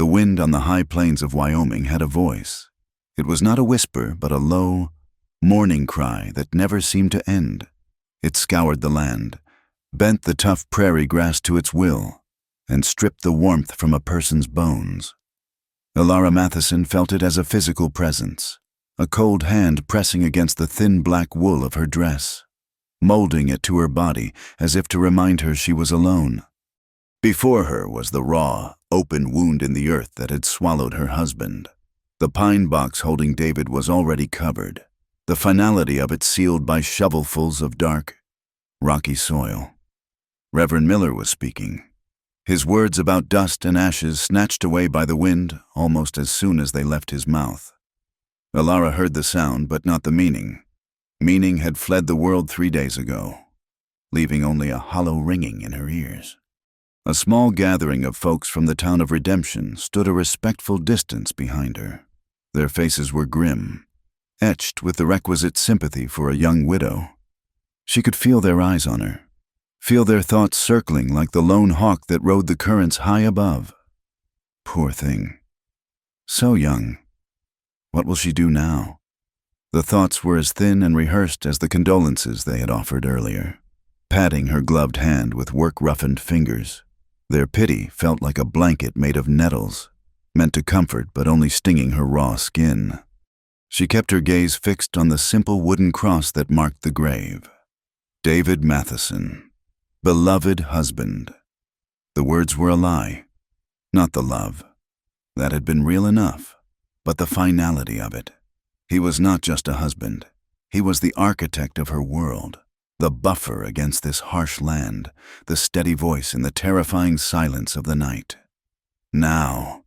The wind on the high plains of Wyoming had a voice. It was not a whisper, but a low, mourning cry that never seemed to end. It scoured the land, bent the tough prairie grass to its will, and stripped the warmth from a person's bones. Elara Matheson felt it as a physical presence, a cold hand pressing against the thin black wool of her dress, molding it to her body as if to remind her she was alone. Before her was the raw, open wound in the earth that had swallowed her husband. The pine box holding David was already covered, the finality of it sealed by shovelfuls of dark, rocky soil. Reverend Miller was speaking, his words about dust and ashes snatched away by the wind almost as soon as they left his mouth. Elara heard the sound, but not the meaning. Meaning had fled the world 3 days ago, leaving only a hollow ringing in her ears. A small gathering of folks from the town of Redemption stood a respectful distance behind her. Their faces were grim, etched with the requisite sympathy for a young widow. She could feel their eyes on her, feel their thoughts circling like the lone hawk that rode the currents high above. Poor thing. So young. What will she do now? The thoughts were as thin and rehearsed as the condolences they had offered earlier, patting her gloved hand with work-roughened fingers. Their pity felt like a blanket made of nettles, meant to comfort but only stinging her raw skin. She kept her gaze fixed on the simple wooden cross that marked the grave. David Matheson, beloved husband. The words were a lie, not the love. That had been real enough, but the finality of it. He was not just a husband. He was the architect of her world, the buffer against this harsh land, the steady voice in the terrifying silence of the night. Now,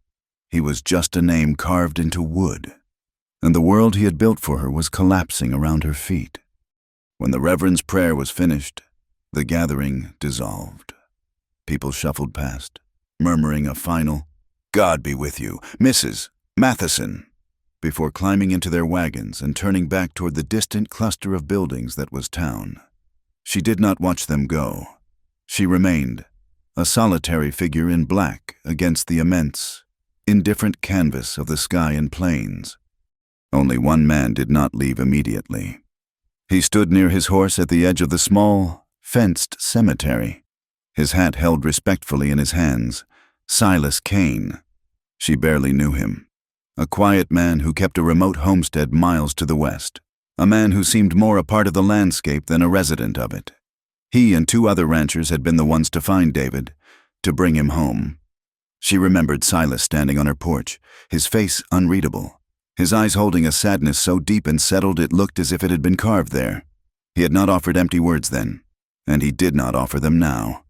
he was just a name carved into wood, and the world he had built for her was collapsing around her feet. When the Reverend's prayer was finished, the gathering dissolved. People shuffled past, murmuring a final, "God be with you, Mrs. Matheson," before climbing into their wagons and turning back toward the distant cluster of buildings that was town. She did not watch them go. She remained, a solitary figure in black against the immense, indifferent canvas of the sky and plains. Only one man did not leave immediately. He stood near his horse at the edge of the small, fenced cemetery, his hat held respectfully in his hands. Silas Kane. She barely knew him. A quiet man who kept a remote homestead miles to the west. A man who seemed more a part of the landscape than a resident of it. He and 2 other ranchers had been the ones to find David, to bring him home. She remembered Silas standing on her porch, his face unreadable, his eyes holding a sadness so deep and settled it looked as if it had been carved there. He had not offered empty words then, and he did not offer them now.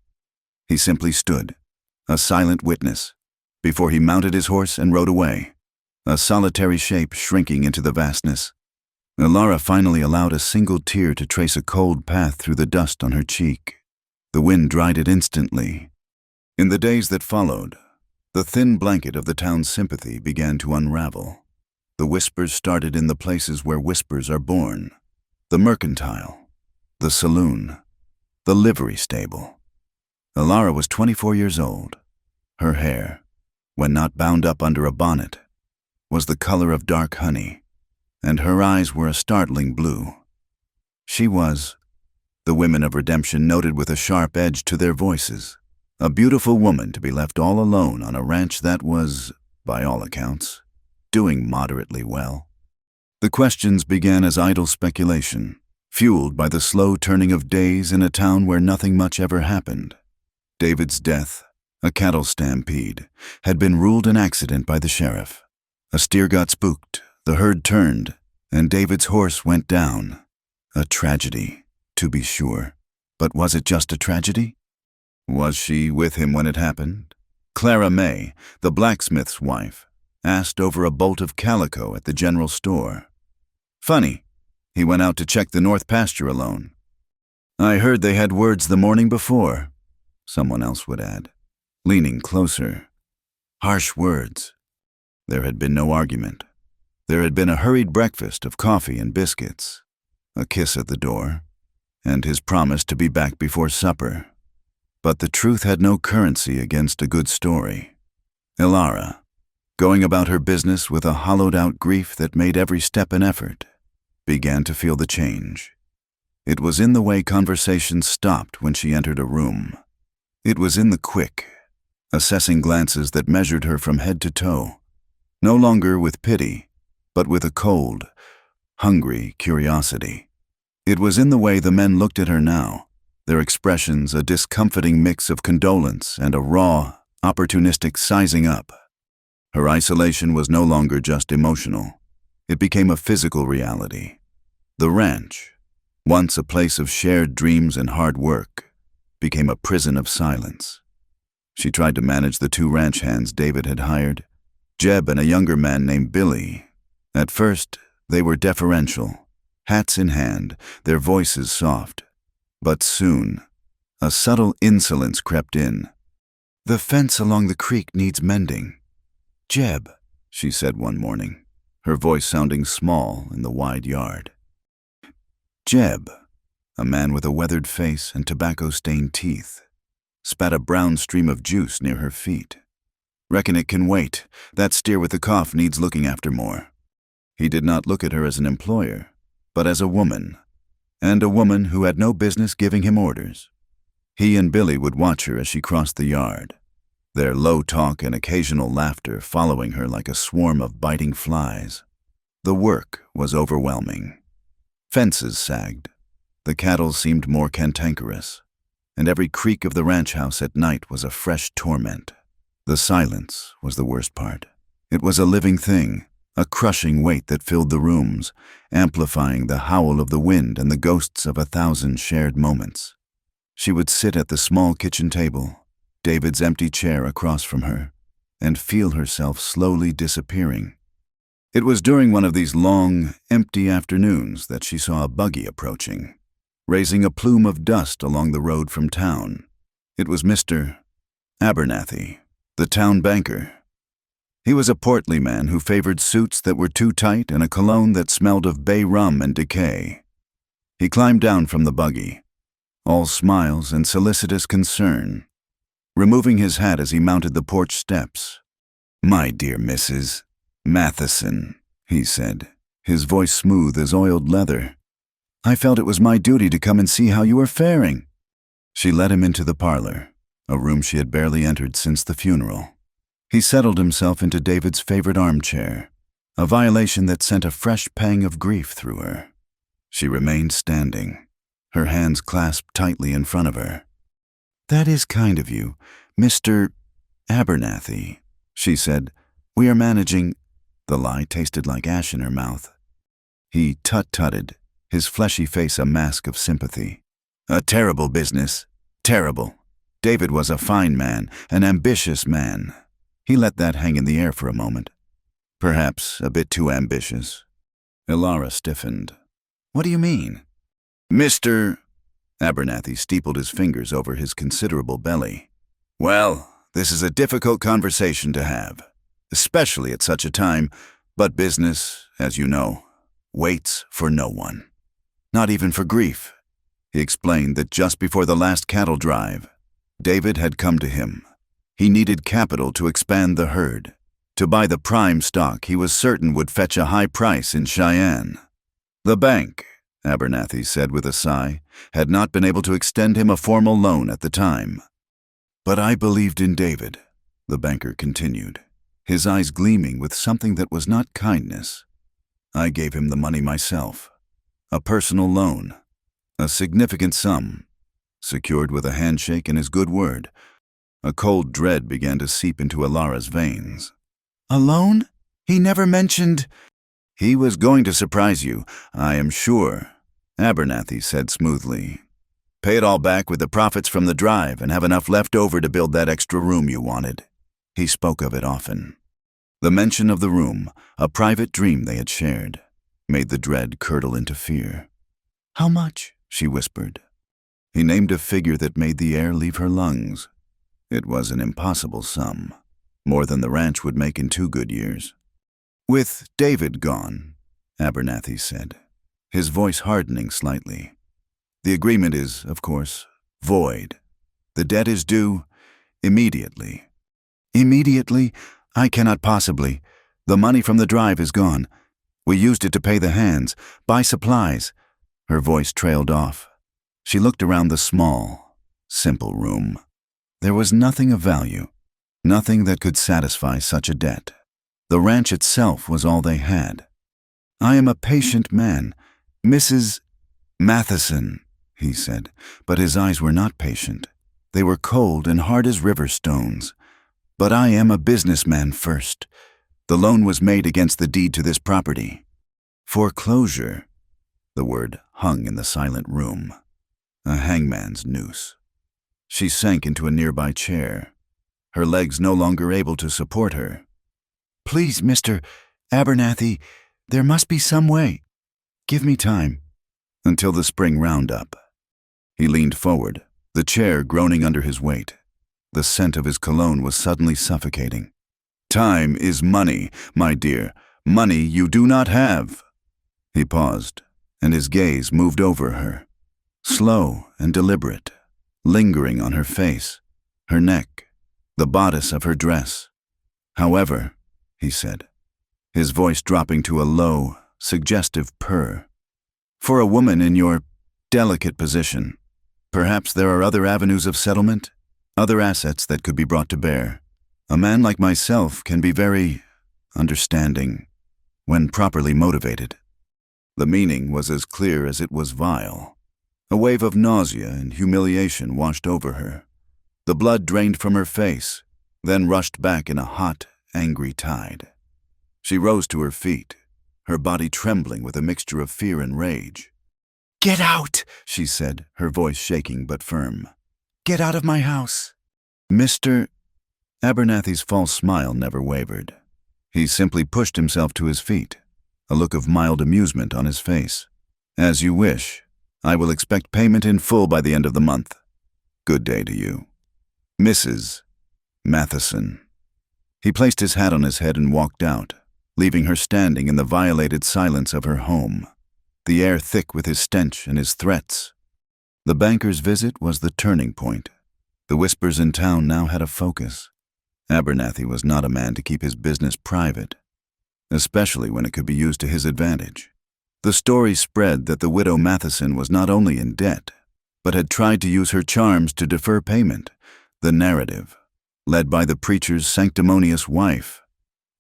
He simply stood, a silent witness, before he mounted his horse and rode away, a solitary shape shrinking into the vastness. Elara finally allowed a single tear to trace a cold path through the dust on her cheek. The wind dried it instantly. In the days that followed, the thin blanket of the town's sympathy began to unravel. The whispers started in the places where whispers are born. The mercantile, the saloon, the livery stable. Elara was 24 years old. Her hair, when not bound up under a bonnet, was the color of dark honey, and her eyes were a startling blue. She was, the women of Redemption noted with a sharp edge to their voices, a beautiful woman to be left all alone on a ranch that was, by all accounts, doing moderately well. The questions began as idle speculation, fueled by the slow turning of days in a town where nothing much ever happened. David's death, a cattle stampede, had been ruled an accident by the sheriff. A steer got spooked, the herd turned, and David's horse went down. A tragedy, to be sure. But was it just a tragedy? Was she with him when it happened? Clara May, the blacksmith's wife, asked over a bolt of calico at the general store. Funny, he went out to check the north pasture alone. I heard they had words the morning before, someone else would add, leaning closer. Harsh words. There had been no argument. There had been a hurried breakfast of coffee and biscuits, a kiss at the door, and his promise to be back before supper. But the truth had no currency against a good story. Elara, going about her business with a hollowed-out grief that made every step an effort, began to feel the change. It was in the way conversations stopped when she entered a room. It was in the quick, assessing glances that measured her from head to toe, no longer with pity, but with a cold, hungry curiosity. It was in the way the men looked at her now, their expressions a discomfiting mix of condolence and a raw, opportunistic sizing up. Her isolation was no longer just emotional. It became a physical reality. The ranch, once a place of shared dreams and hard work, became a prison of silence. She tried to manage the 2 ranch hands David had hired, Jeb and a younger man named Billy. At first, they were deferential, hats in hand, their voices soft. But soon, a subtle insolence crept in. "The fence along the creek needs mending. Jeb," she said one morning, her voice sounding small in the wide yard. Jeb, a man with a weathered face and tobacco-stained teeth, spat a brown stream of juice near her feet. "Reckon it can wait. That steer with the cough needs looking after more." He did not look at her as an employer, but as a woman, and a woman who had no business giving him orders. He and Billy would watch her as she crossed the yard, their low talk and occasional laughter following her like a swarm of biting flies. The work was overwhelming. Fences sagged. The cattle seemed more cantankerous, and every creak of the ranch house at night was a fresh torment. The silence was the worst part. It was a living thing, a crushing weight that filled the rooms, amplifying the howl of the wind and the ghosts of 1,000 shared moments. She would sit at the small kitchen table, David's empty chair across from her, and feel herself slowly disappearing. It was during one of these long, empty afternoons that she saw a buggy approaching, raising a plume of dust along the road from town. It was Mr. Abernathy, the town banker. He was a portly man who favored suits that were too tight and a cologne that smelled of bay rum and decay. He climbed down from the buggy, all smiles and solicitous concern, removing his hat as he mounted the porch steps. "My dear Mrs. Matheson," he said, his voice smooth as oiled leather. "I felt it was my duty to come and see how you were faring." She led him into the parlor, a room she had barely entered since the funeral. He settled himself into David's favorite armchair, a violation that sent a fresh pang of grief through her. She remained standing, her hands clasped tightly in front of her. "That is kind of you, Mr. Abernathy," she said. "We are managing—" The lie tasted like ash in her mouth. He tut-tutted, his fleshy face a mask of sympathy. "A terrible business. Terrible. David was a fine man, an ambitious man." He let that hang in the air for a moment. Perhaps a bit too ambitious. Ilara stiffened. "What do you mean?" "Mr. Abernathy steepled his fingers over his considerable belly. "Well, this is a difficult conversation to have, especially at such a time, but business, as you know, waits for no one. Not even for grief." He explained that just before the last cattle drive, David had come to him. He needed capital to expand the herd, to buy the prime stock he was certain would fetch a high price in Cheyenne. The bank, Abernathy said with a sigh, had not been able to extend him a formal loan at the time. "But I believed in David," the banker continued, his eyes gleaming with something that was not kindness. "I gave him the money myself. A personal loan. A significant sum, secured with a handshake and his good word." A cold dread began to seep into Ilara's veins. "A loan? He never mentioned—" "He was going to surprise you, I am sure," Abernathy said smoothly. "Pay it all back with the profits from the drive and have enough left over to build that extra room you wanted." He spoke of it often. The mention of the room, a private dream they had shared, made the dread curdle into fear. "How much?" she whispered. He named a figure that made the air leave her lungs. It was an impossible sum, more than the ranch would make in 2 good years. "With David gone," Abernathy said, his voice hardening slightly, "the agreement is, of course, void. The debt is due immediately." "Immediately? I cannot possibly. The money from the drive is gone. We used it to pay the hands, buy supplies." Her voice trailed off. She looked around the small, simple room. There was nothing of value, nothing that could satisfy such a debt. The ranch itself was all they had. "I am a patient man, Mrs. Matheson," he said, but his eyes were not patient. They were cold and hard as river stones. "But I am a businessman first. The loan was made against the deed to this property." Foreclosure. The word hung in the silent room. A hangman's noose. She sank into a nearby chair, her legs no longer able to support her. "Please, Mr. Abernathy, there must be some way. Give me time." Until the spring roundup. He leaned forward, the chair groaning under his weight. The scent of his cologne was suddenly suffocating. "Time is money, my dear, money you do not have." He paused, and his gaze moved over her, slow and deliberate, lingering on her face, her neck, the bodice of her dress. "However," he said, his voice dropping to a low, suggestive purr, "for a woman in your delicate position, perhaps there are other avenues of settlement, other assets that could be brought to bear. A man like myself can be very understanding when properly motivated." The meaning was as clear as it was vile. A wave of nausea and humiliation washed over her. The blood drained from her face, then rushed back in a hot, angry tide. She rose to her feet, her body trembling with a mixture of fear and rage. "Get out," she said, her voice shaking but firm. "Get out of my house." Mr. Abernathy's false smile never wavered. He simply pushed himself to his feet, a look of mild amusement on his face. "As you wish. I will expect payment in full by the end of the month. Good day to you. Mrs. Matheson." He placed his hat on his head and walked out, leaving her standing in the violated silence of her home, the air thick with his stench and his threats. The banker's visit was the turning point. The whispers in town now had a focus. Abernathy was not a man to keep his business private, especially when it could be used to his advantage. The story spread that the widow Matheson was not only in debt, but had tried to use her charms to defer payment. The narrative, led by the preacher's sanctimonious wife,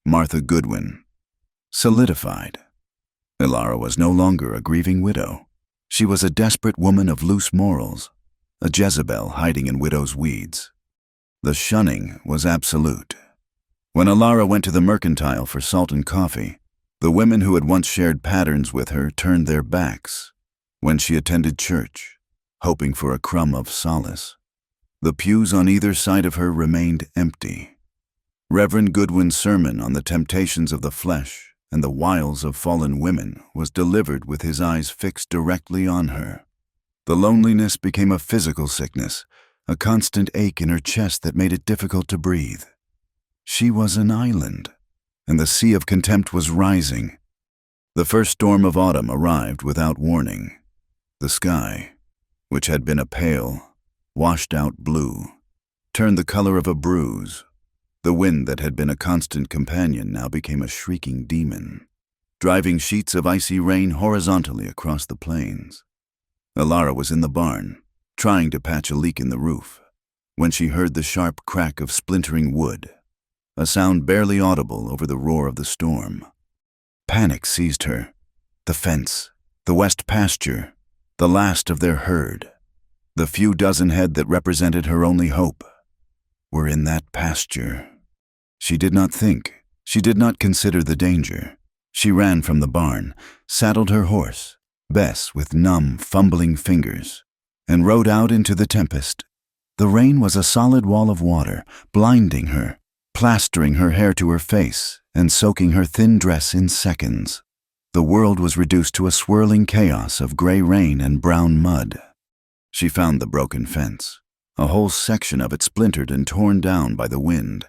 Martha Goodwin, solidified. Ilara was no longer a grieving widow. She was a desperate woman of loose morals, a Jezebel hiding in widow's weeds. The shunning was absolute. When Ilara went to the mercantile for salt and coffee, the women who had once shared patterns with her turned their backs. When she attended church, hoping for a crumb of solace, the pews on either side of her remained empty. Reverend Goodwin's sermon on the temptations of the flesh and the wiles of fallen women was delivered with his eyes fixed directly on her. The loneliness became a physical sickness, a constant ache in her chest that made it difficult to breathe. She was an island, and the sea of contempt was rising. The first storm of autumn arrived without warning. The sky, which had been a pale, washed-out blue, turned the color of a bruise. The wind that had been a constant companion now became a shrieking demon, driving sheets of icy rain horizontally across the plains. Ilara was in the barn, trying to patch a leak in the roof, when she heard the sharp crack of splintering wood, a sound barely audible over the roar of the storm. Panic seized her. The fence, the west pasture, the last of their herd, the few dozen head that represented her only hope, were in that pasture. She did not think, she did not consider the danger. She ran from the barn, saddled her horse, Bess with numb, fumbling fingers, and rode out into the tempest. The rain was a solid wall of water, blinding her, plastering her hair to her face, and soaking her thin dress in seconds. The world was reduced to a swirling chaos of gray rain and brown mud. She found the broken fence, a whole section of it splintered and torn down by the wind.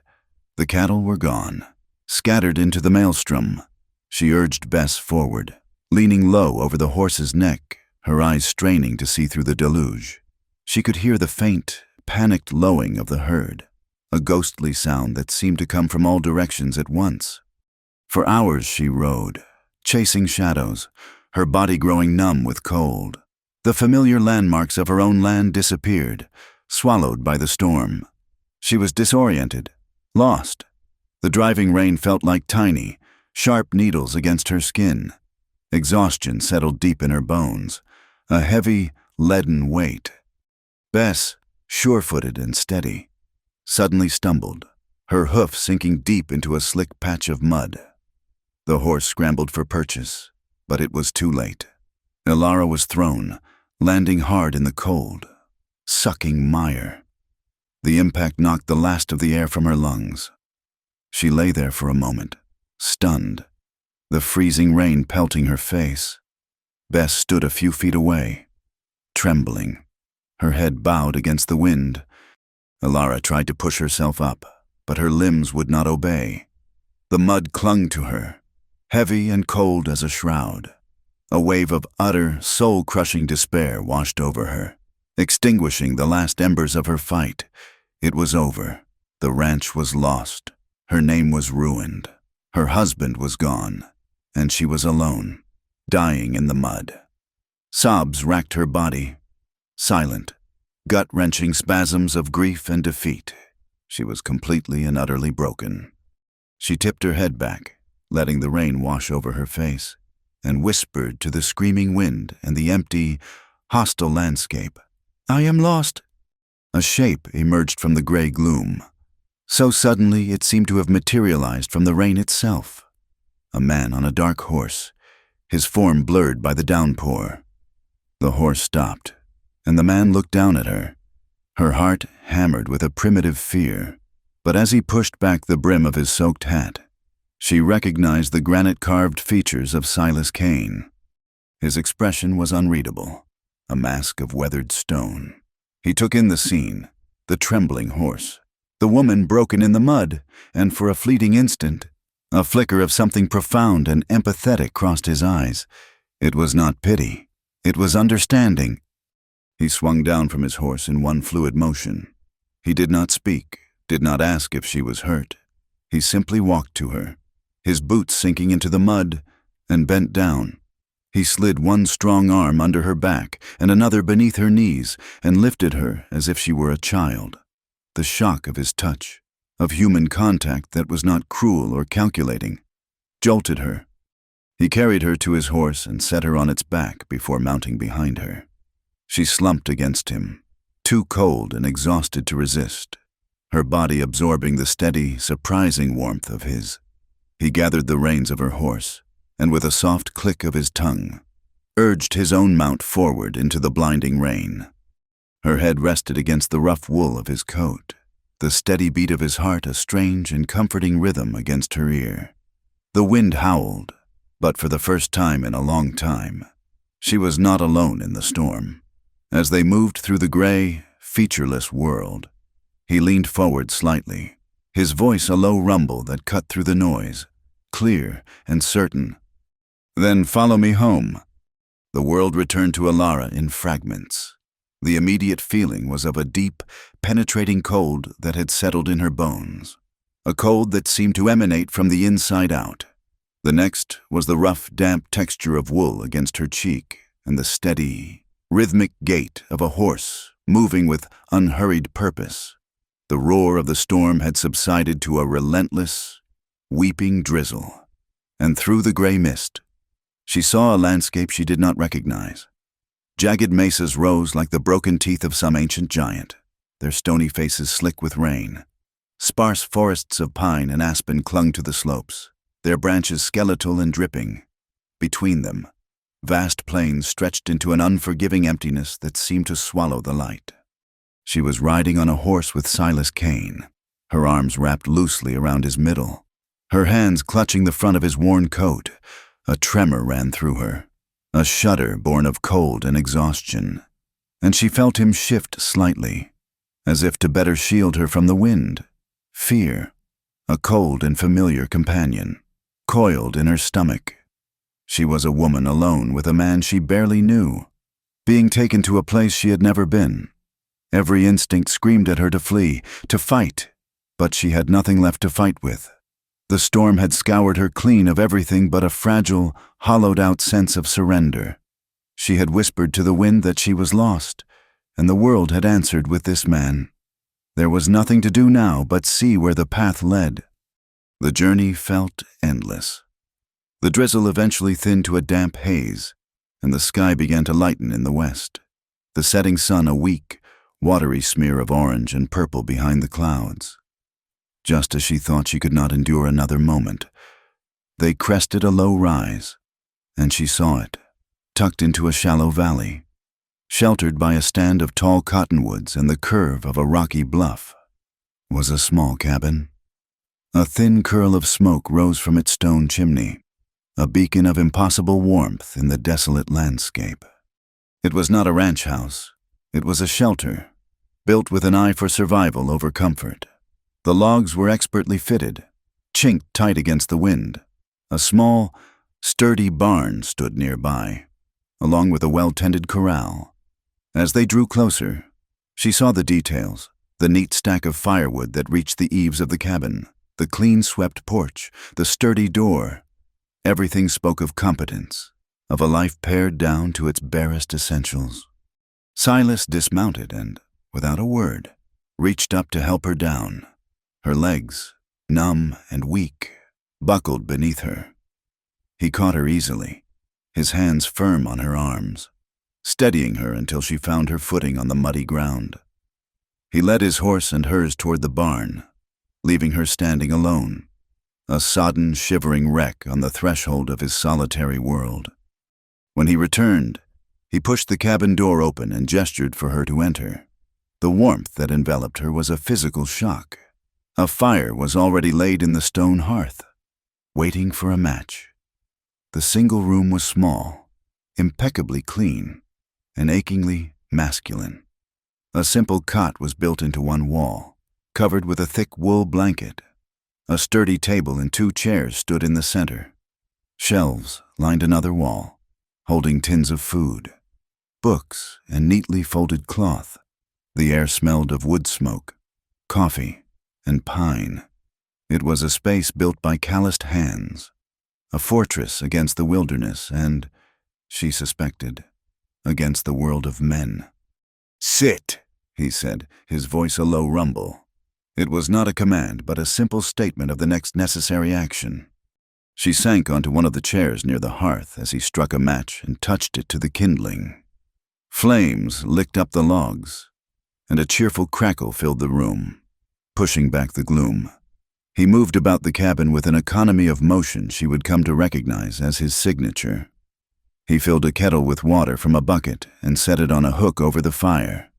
The cattle were gone, scattered into the maelstrom. She urged Bess forward, leaning low over the horse's neck, her eyes straining to see through the deluge. She could hear the faint, panicked lowing of the herd, a ghostly sound that seemed to come from all directions at once. For hours she rode, chasing shadows, her body growing numb with cold. The familiar landmarks of her own land disappeared, swallowed by the storm. She was disoriented, lost. The driving rain felt like tiny, sharp needles against her skin. Exhaustion settled deep in her bones, a heavy, leaden weight. Bess, sure-footed and steady, suddenly stumbled, her hoof sinking deep into a slick patch of mud. The horse scrambled for purchase, but it was too late. Ilara was thrown, landing hard in the cold, sucking mire. The impact knocked the last of the air from her lungs. She lay there for a moment, stunned, the freezing rain pelting her face. Bess stood a few feet away, trembling, her head bowed against the wind. Ilara tried to push herself up, but her limbs would not obey. The mud clung to her, heavy and cold as a shroud. A wave of utter, soul-crushing despair washed over her, extinguishing the last embers of her fight. It was over. The ranch was lost. Her name was ruined. Her husband was gone, and she was alone, dying in the mud. Sobs racked her body, silent, gut-wrenching spasms of grief and defeat. She was completely and utterly broken. She tipped her head back, letting the rain wash over her face, and whispered to the screaming wind and the empty, hostile landscape, "I am lost." A shape emerged from the gray gloom. So suddenly it seemed to have materialized from the rain itself. A man on a dark horse, his form blurred by the downpour. The horse stopped, and the man looked down at her, her heart hammered with a primitive fear. But as he pushed back the brim of his soaked hat, she recognized the granite-carved features of Silas Kane. His expression was unreadable, a mask of weathered stone. He took in the scene, the trembling horse, the woman broken in the mud, and for a fleeting instant, a flicker of something profound and empathetic crossed his eyes. It was not pity. It was understanding. He swung down from his horse in one fluid motion. He did not speak, did not ask if she was hurt. He simply walked to her, his boots sinking into the mud, and bent down. He slid one strong arm under her back and another beneath her knees and lifted her as if she were a child. The shock of his touch, of human contact that was not cruel or calculating, jolted her. He carried her to his horse and set her on its back before mounting behind her. She slumped against him, too cold and exhausted to resist, her body absorbing the steady, surprising warmth of his. He gathered the reins of her horse, and with a soft click of his tongue, urged his own mount forward into the blinding rain. Her head rested against the rough wool of his coat, the steady beat of his heart a strange and comforting rhythm against her ear. The wind howled, but for the first time in a long time, she was not alone in the storm. As they moved through the gray, featureless world, he leaned forward slightly, his voice a low rumble that cut through the noise, clear and certain. "Then follow me home." The world returned to Ilara in fragments. The immediate feeling was of a deep, penetrating cold that had settled in her bones, a cold that seemed to emanate from the inside out. The next was the rough, damp texture of wool against her cheek and the steady, rhythmic gait of a horse moving with unhurried purpose. The roar of the storm had subsided to a relentless, weeping drizzle, and through the gray mist, she saw a landscape she did not recognize. Jagged mesas rose like the broken teeth of some ancient giant, their stony faces slick with rain. Sparse forests of pine and aspen clung to the slopes, their branches skeletal and dripping. Between them, vast plains stretched into an unforgiving emptiness that seemed to swallow the light. She was riding on a horse with Silas Kane, her arms wrapped loosely around his middle, her hands clutching the front of his worn coat. A tremor ran through her, a shudder born of cold and exhaustion, and she felt him shift slightly, as if to better shield her from the wind. Fear, a cold and familiar companion, coiled in her stomach. She was a woman alone with a man she barely knew, being taken to a place she had never been. Every instinct screamed at her to flee, to fight, but she had nothing left to fight with. The storm had scoured her clean of everything but a fragile, hollowed-out sense of surrender. She had whispered to the wind that she was lost, and the world had answered with this man. There was nothing to do now but see where the path led. The journey felt endless. The drizzle eventually thinned to a damp haze, and the sky began to lighten in the west, the setting sun a weak, watery smear of orange and purple behind the clouds. Just as she thought she could not endure another moment, they crested a low rise, and she saw it, tucked into a shallow valley, sheltered by a stand of tall cottonwoods and the curve of a rocky bluff, was a small cabin. A thin curl of smoke rose from its stone chimney, a beacon of impossible warmth in the desolate landscape. It was not a ranch house. It was a shelter, built with an eye for survival over comfort. The logs were expertly fitted, chinked tight against the wind. A small, sturdy barn stood nearby, along with a well-tended corral. As they drew closer, she saw the details, the neat stack of firewood that reached the eaves of the cabin, the clean-swept porch, the sturdy door. Everything spoke of competence, of a life pared down to its barest essentials. Silas dismounted and, without a word, reached up to help her down. Her legs, numb and weak, buckled beneath her. He caught her easily, his hands firm on her arms, steadying her until she found her footing on the muddy ground. He led his horse and hers toward the barn, leaving her standing alone, a sodden, shivering wreck on the threshold of his solitary world. When he returned, he pushed the cabin door open and gestured for her to enter. The warmth that enveloped her was a physical shock. A fire was already laid in the stone hearth, waiting for a match. The single room was small, impeccably clean, and achingly masculine. A simple cot was built into one wall, covered with a thick wool blanket. A sturdy table and 2 chairs stood in the center. Shelves lined another wall, holding tins of food, books, and neatly folded cloth. The air smelled of wood smoke, coffee, and pine. It was a space built by calloused hands, a fortress against the wilderness and, she suspected, against the world of men. "Sit," he said, his voice a low rumble. It was not a command, but a simple statement of the next necessary action. She sank onto one of the chairs near the hearth as he struck a match and touched it to the kindling. Flames licked up the logs, and a cheerful crackle filled the room, pushing back the gloom. He moved about the cabin with an economy of motion she would come to recognize as his signature. He filled a kettle with water from a bucket and set it on a hook over the fire.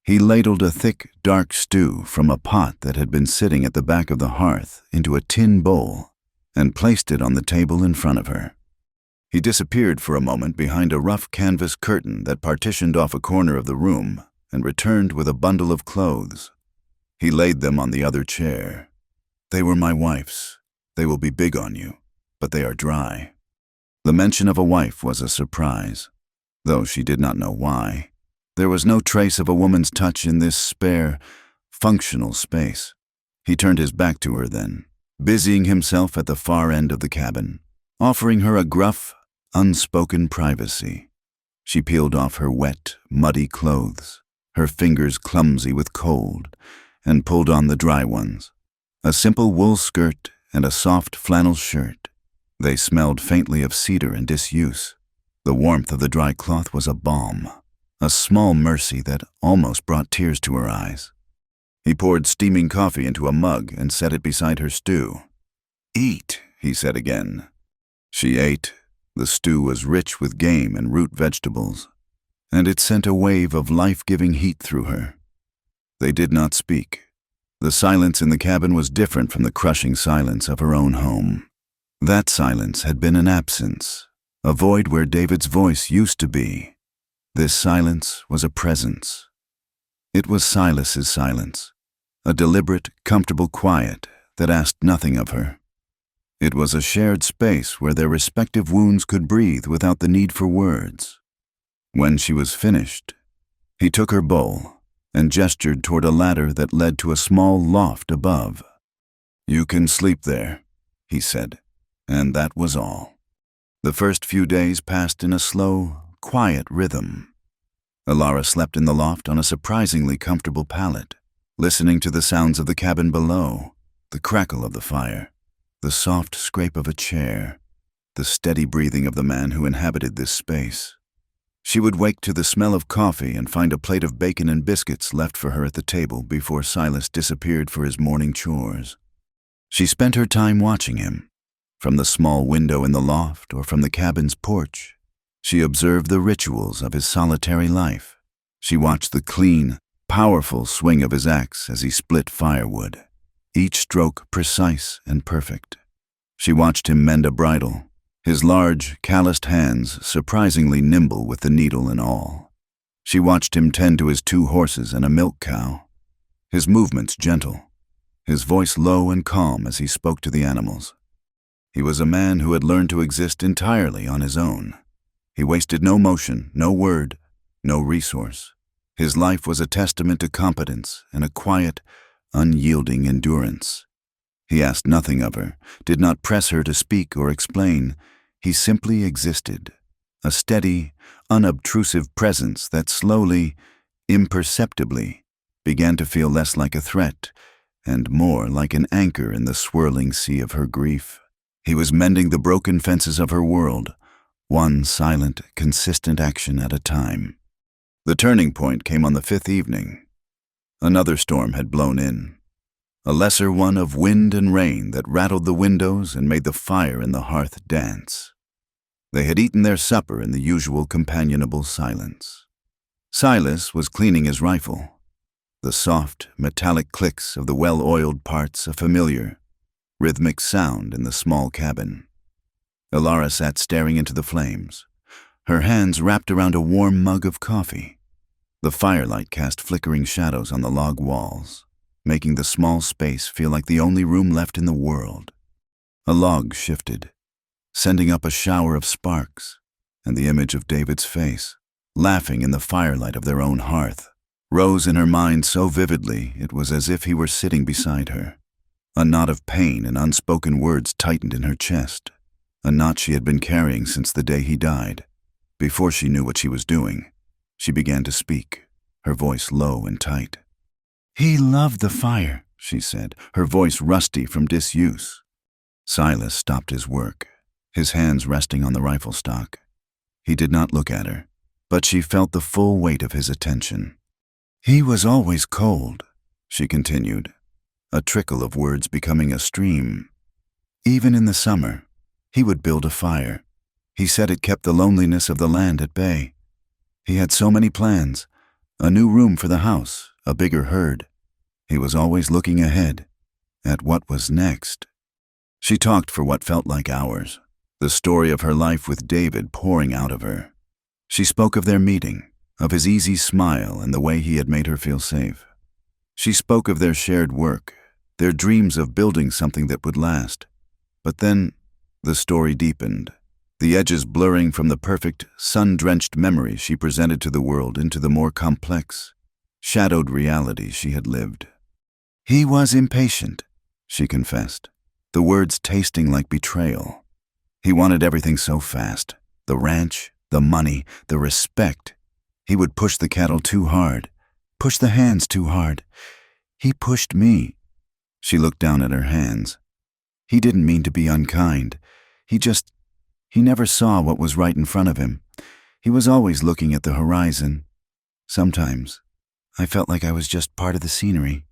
He ladled a thick, dark stew from a pot that had been sitting at the back of the hearth into a tin bowl and placed it on the table in front of her. He disappeared for a moment behind a rough canvas curtain that partitioned off a corner of the room and returned with a bundle of clothes. He laid them on the other chair. "They were my wife's. They will be big on you, but they are dry." The mention of a wife was a surprise, though she did not know why. There was no trace of a woman's touch in this spare, functional space. He turned his back to her then, busying himself at the far end of the cabin, offering her a gruff, unspoken privacy. She peeled off her wet, muddy clothes, her fingers clumsy with cold, and pulled on the dry ones. A simple wool skirt and a soft flannel shirt. They smelled faintly of cedar and disuse. The warmth of the dry cloth was a balm, a small mercy that almost brought tears to her eyes. He poured steaming coffee into a mug and set it beside her stew. "Eat," he said again. She ate. The stew was rich with game and root vegetables, and it sent a wave of life-giving heat through her. They did not speak. The silence in the cabin was different from the crushing silence of her own home. That silence had been an absence, a void where David's voice used to be. This silence was a presence. It was Silas's silence, a deliberate, comfortable quiet that asked nothing of her. It was a shared space where their respective wounds could breathe without the need for words. When she was finished, he took her bowl, and gestured toward a ladder that led to a small loft above. "You can sleep there," he said, and that was all. The first few days passed in a slow, quiet rhythm. Alara slept in the loft on a surprisingly comfortable pallet, listening to the sounds of the cabin below, the crackle of the fire, the soft scrape of a chair, the steady breathing of the man who inhabited this space. She would wake to the smell of coffee and find a plate of bacon and biscuits left for her at the table before Silas disappeared for his morning chores. She spent her time watching him. From the small window in the loft or from the cabin's porch, she observed the rituals of his solitary life. She watched the clean, powerful swing of his axe as he split firewood, each stroke precise and perfect. She watched him mend a bridle, his large, calloused hands surprisingly nimble with the needle and awl. She watched him tend to his 2 horses and a milk cow, his movements gentle, his voice low and calm as he spoke to the animals. He was a man who had learned to exist entirely on his own. He wasted no motion, no word, no resource. His life was a testament to competence and a quiet, unyielding endurance. He asked nothing of her, did not press her to speak or explain. He simply existed, a steady, unobtrusive presence that slowly, imperceptibly, began to feel less like a threat and more like an anchor in the swirling sea of her grief. He was mending the broken fences of her world, one silent, consistent action at a time. The turning point came on the 5th evening. Another storm had blown in, a lesser one of wind and rain that rattled the windows and made the fire in the hearth dance. They had eaten their supper in the usual companionable silence. Silas was cleaning his rifle, the soft, metallic clicks of the well-oiled parts a familiar, rhythmic sound in the small cabin. Alara sat staring into the flames, her hands wrapped around a warm mug of coffee. The firelight cast flickering shadows on the log walls, making the small space feel like the only room left in the world. A log shifted, sending up a shower of sparks, and the image of David's face, laughing in the firelight of their own hearth, rose in her mind so vividly it was as if he were sitting beside her. A knot of pain and unspoken words tightened in her chest, a knot she had been carrying since the day he died. Before she knew what she was doing, she began to speak, her voice low and tight. "He loved the fire," she said, her voice rusty from disuse. Silas stopped his work, his hands resting on the rifle stock. He did not look at her, but she felt the full weight of his attention. "He was always cold," she continued, a trickle of words becoming a stream. "Even in the summer, he would build a fire. He said it kept the loneliness of the land at bay. He had so many plans, a new room for the house, a bigger herd. He was always looking ahead, at what was next." She talked for what felt like hours, the story of her life with David pouring out of her. She spoke of their meeting, of his easy smile and the way he had made her feel safe. She spoke of their shared work, their dreams of building something that would last. But then, the story deepened, the edges blurring from the perfect, sun-drenched memory she presented to the world into the more complex, shadowed reality she had lived. "He was impatient," she confessed, the words tasting like betrayal. "He wanted everything so fast, the ranch, the money, the respect. He would push the cattle too hard, push the hands too hard. He pushed me." She looked down at her hands. "He didn't mean to be unkind. He never saw what was right in front of him. He was always looking at the horizon. Sometimes, I felt like I was just part of the scenery."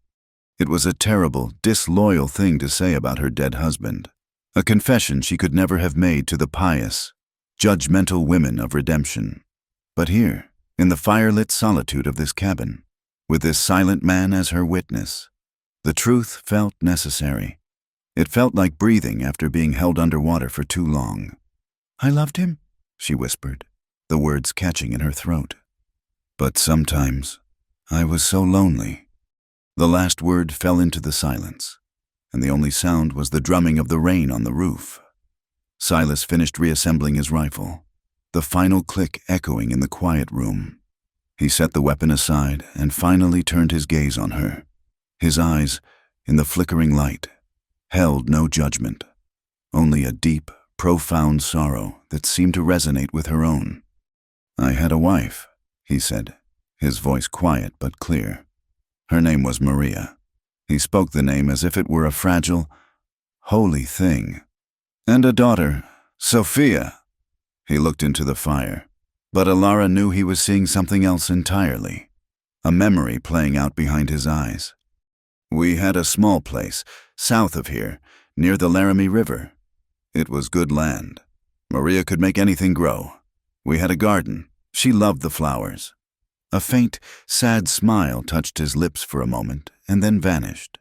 It was a terrible, disloyal thing to say about her dead husband, a confession she could never have made to the pious, judgmental women of redemption. But here, in the firelit solitude of this cabin, with this silent man as her witness, the truth felt necessary. It felt like breathing after being held underwater for too long. "I loved him," she whispered, the words catching in her throat. "But sometimes, I was so lonely." The last word fell into the silence, and the only sound was the drumming of the rain on the roof. Silas finished reassembling his rifle, the final click echoing in the quiet room. He set the weapon aside and finally turned his gaze on her. His eyes, in the flickering light, held no judgment, only a deep, profound sorrow that seemed to resonate with her own. "I had a wife," he said, his voice quiet but clear. Her name was Maria. He spoke the name as if it were a fragile, holy thing. "And a daughter, Sophia." He looked into the fire, but Alara knew he was seeing something else entirely, a memory playing out behind his eyes. "We had a small place, south of here, near the Laramie River. It was good land. Maria could make anything grow. We had a garden. She loved the flowers." A faint, sad smile touched his lips for a moment and then vanished.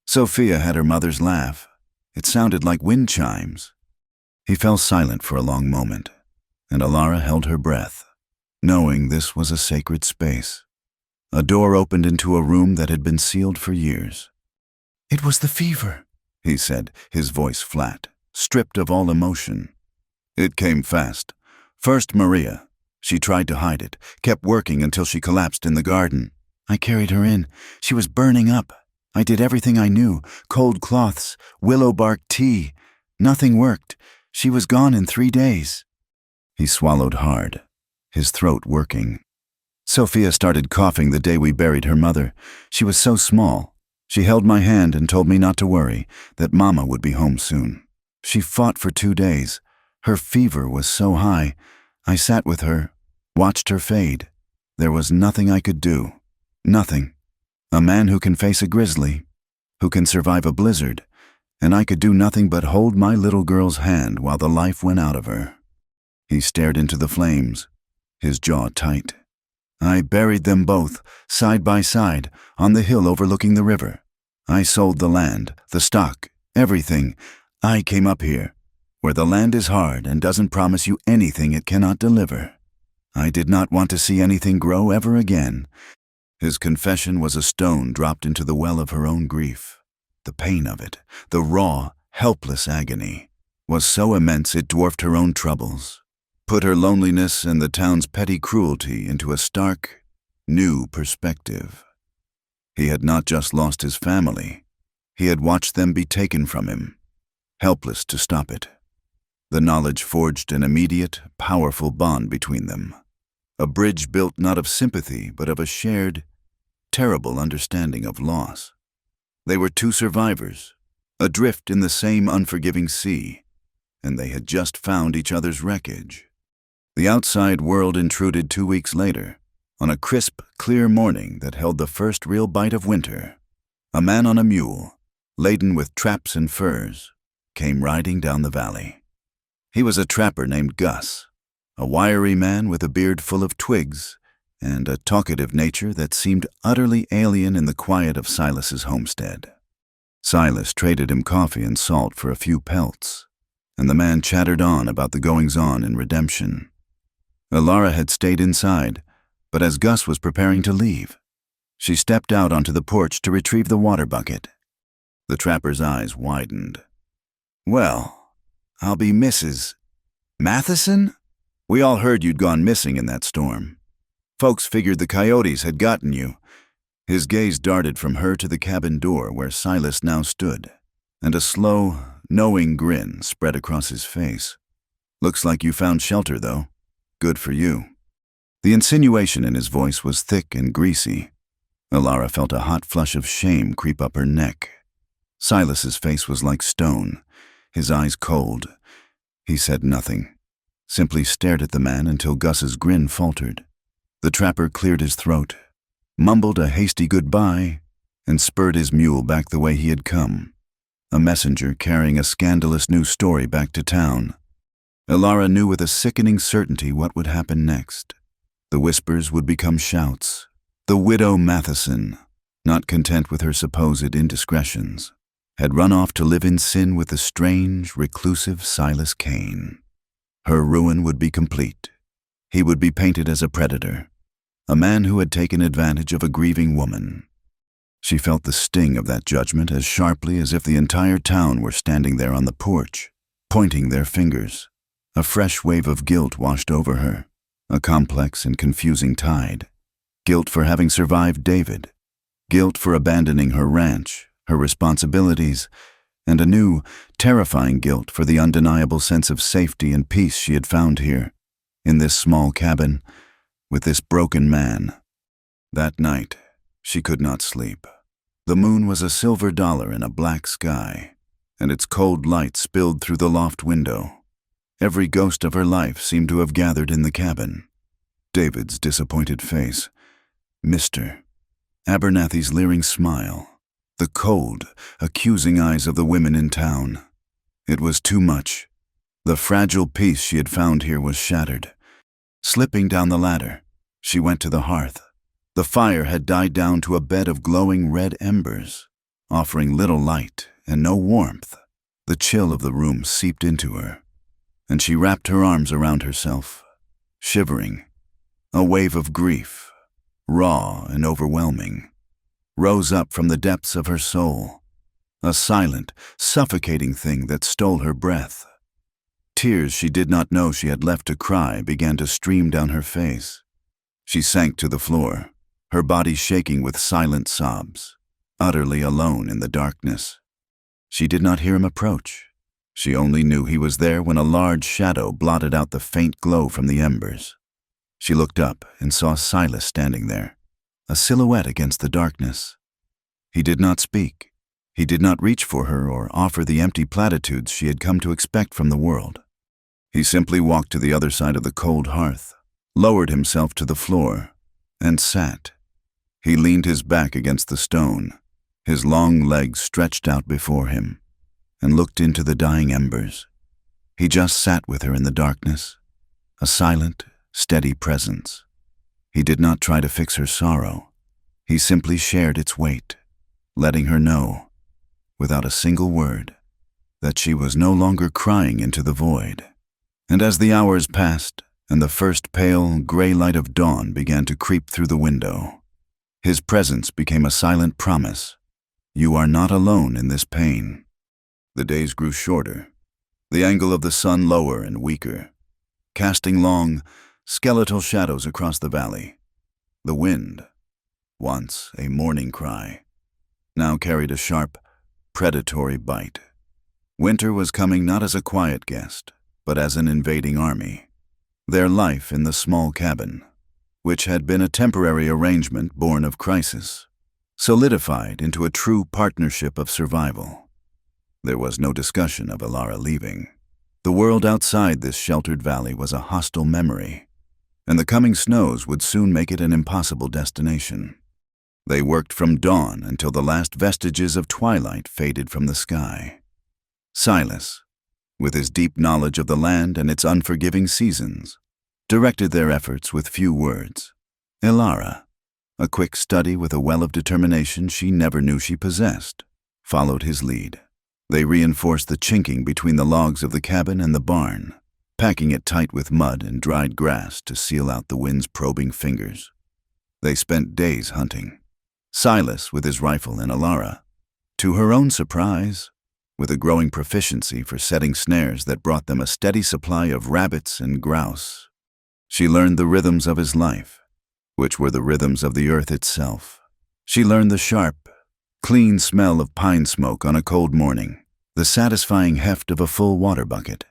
Sophia had her mother's laugh. It sounded like wind chimes. He fell silent for a long moment, and Alara held her breath, knowing this was a sacred space. A door opened into a room that had been sealed for years. "It was the fever," he said, his voice flat, stripped of all emotion. "It came fast. First Maria. She tried to hide it, kept working until she collapsed in the garden. I carried her in. She was burning up. I did everything I knew, cold cloths, willow bark tea. Nothing worked. She was gone in 3 days. He swallowed hard, his throat working. Sophia started coughing the day we buried her mother. She was so small. She held my hand and told me not to worry, that Mama would be home soon. She fought for 2 days. Her fever was so high. I sat with her, watched her fade. There was nothing I could do. Nothing. A man who can face a grizzly, who can survive a blizzard, and I could do nothing but hold my little girl's hand while the life went out of her. He stared into the flames, his jaw tight. I buried them both, side by side, on the hill overlooking the river. I sold the land, the stock, everything. I came up here, where the land is hard and doesn't promise you anything it cannot deliver. I did not want to see anything grow ever again. His confession was a stone dropped into the well of her own grief. The pain of it, the raw, helpless agony, was so immense it dwarfed her own troubles, put her loneliness and the town's petty cruelty into a stark, new perspective. He had not just lost his family, he had watched them be taken from him, helpless to stop it. The knowledge forged an immediate, powerful bond between them, a bridge built not of sympathy but of a shared, terrible understanding of loss. They were two survivors, adrift in the same unforgiving sea, and they had just found each other's wreckage. The outside world intruded 2 weeks later, on a crisp, clear morning that held the first real bite of winter. A man on a mule, laden with traps and furs, came riding down the valley. He was a trapper named Gus, a wiry man with a beard full of twigs and a talkative nature that seemed utterly alien in the quiet of Silas's homestead. Silas traded him coffee and salt for a few pelts, and the man chattered on about the goings-on in Redemption. Alara had stayed inside, but as Gus was preparing to leave, she stepped out onto the porch to retrieve the water bucket. The trapper's eyes widened. "Well, I'll be Mrs. Matheson? We all heard you'd gone missing in that storm. Folks figured the coyotes had gotten you." His gaze darted from her to the cabin door where Silas now stood, and a slow, knowing grin spread across his face. "Looks like you found shelter, though. Good for you." The insinuation in his voice was thick and greasy. Alara felt a hot flush of shame creep up her neck. Silas's face was like stone, his eyes cold. He said nothing, simply stared at the man until Gus's grin faltered. The trapper cleared his throat, mumbled a hasty goodbye, and spurred his mule back the way he had come, a messenger carrying a scandalous new story back to town. Alara knew with a sickening certainty what would happen next. The whispers would become shouts. The widow Matheson, not content with her supposed indiscretions, had run off to live in sin with the strange, reclusive Silas Kane. Her ruin would be complete. He would be painted as a predator, a man who had taken advantage of a grieving woman. She felt the sting of that judgment as sharply as if the entire town were standing there on the porch, pointing their fingers. A fresh wave of guilt washed over her, a complex and confusing tide. Guilt for having survived David. Guilt for abandoning her ranch, her responsibilities, and a new, terrifying guilt for the undeniable sense of safety and peace she had found here, in this small cabin, with this broken man. That night, she could not sleep. The moon was a silver dollar in a black sky, and its cold light spilled through the loft window. Every ghost of her life seemed to have gathered in the cabin. David's disappointed face, Mr. Abernathy's leering smile, the cold, accusing eyes of the women in town. It was too much. The fragile peace she had found here was shattered. Slipping down the ladder, she went to the hearth. The fire had died down to a bed of glowing red embers, offering little light and no warmth. The chill of the room seeped into her, and she wrapped her arms around herself, shivering. A wave of grief, raw and overwhelming, rose up from the depths of her soul, a silent, suffocating thing that stole her breath. Tears she did not know she had left to cry began to stream down her face. She sank to the floor, her body shaking with silent sobs, utterly alone in the darkness. She did not hear him approach. She only knew he was there when a large shadow blotted out the faint glow from the embers. She looked up and saw Silas standing there, a silhouette against the darkness. He did not speak. He did not reach for her or offer the empty platitudes she had come to expect from the world. He simply walked to the other side of the cold hearth, lowered himself to the floor, and sat. He leaned his back against the stone, his long legs stretched out before him, and looked into the dying embers. He just sat with her in the darkness, a silent, steady presence. He did not try to fix her sorrow. He simply shared its weight, letting her know, without a single word, that she was no longer crying into the void. And as the hours passed, and the first pale, gray light of dawn began to creep through the window, his presence became a silent promise. You are not alone in this pain. The days grew shorter, the angle of the sun lower and weaker, casting long, skeletal shadows across the valley. The wind, once a morning cry, now carried a sharp, predatory bite. Winter was coming not as a quiet guest, but as an invading army. Their life in the small cabin, which had been a temporary arrangement born of crisis, solidified into a true partnership of survival. There was no discussion of Ilara leaving. The world outside this sheltered valley was a hostile memory, and the coming snows would soon make it an impossible destination. They worked from dawn until the last vestiges of twilight faded from the sky. Silas, with his deep knowledge of the land and its unforgiving seasons, directed their efforts with few words. Ilara, a quick study with a well of determination she never knew she possessed, followed his lead. They reinforced the chinking between the logs of the cabin and the barn, packing it tight with mud and dried grass to seal out the wind's probing fingers. They spent days hunting. Silas with his rifle and Ilara, to her own surprise, with a growing proficiency for setting snares that brought them a steady supply of rabbits and grouse. She learned the rhythms of his life, which were the rhythms of the earth itself. She learned the sharp, clean smell of pine smoke on a cold morning, the satisfying heft of a full water bucket,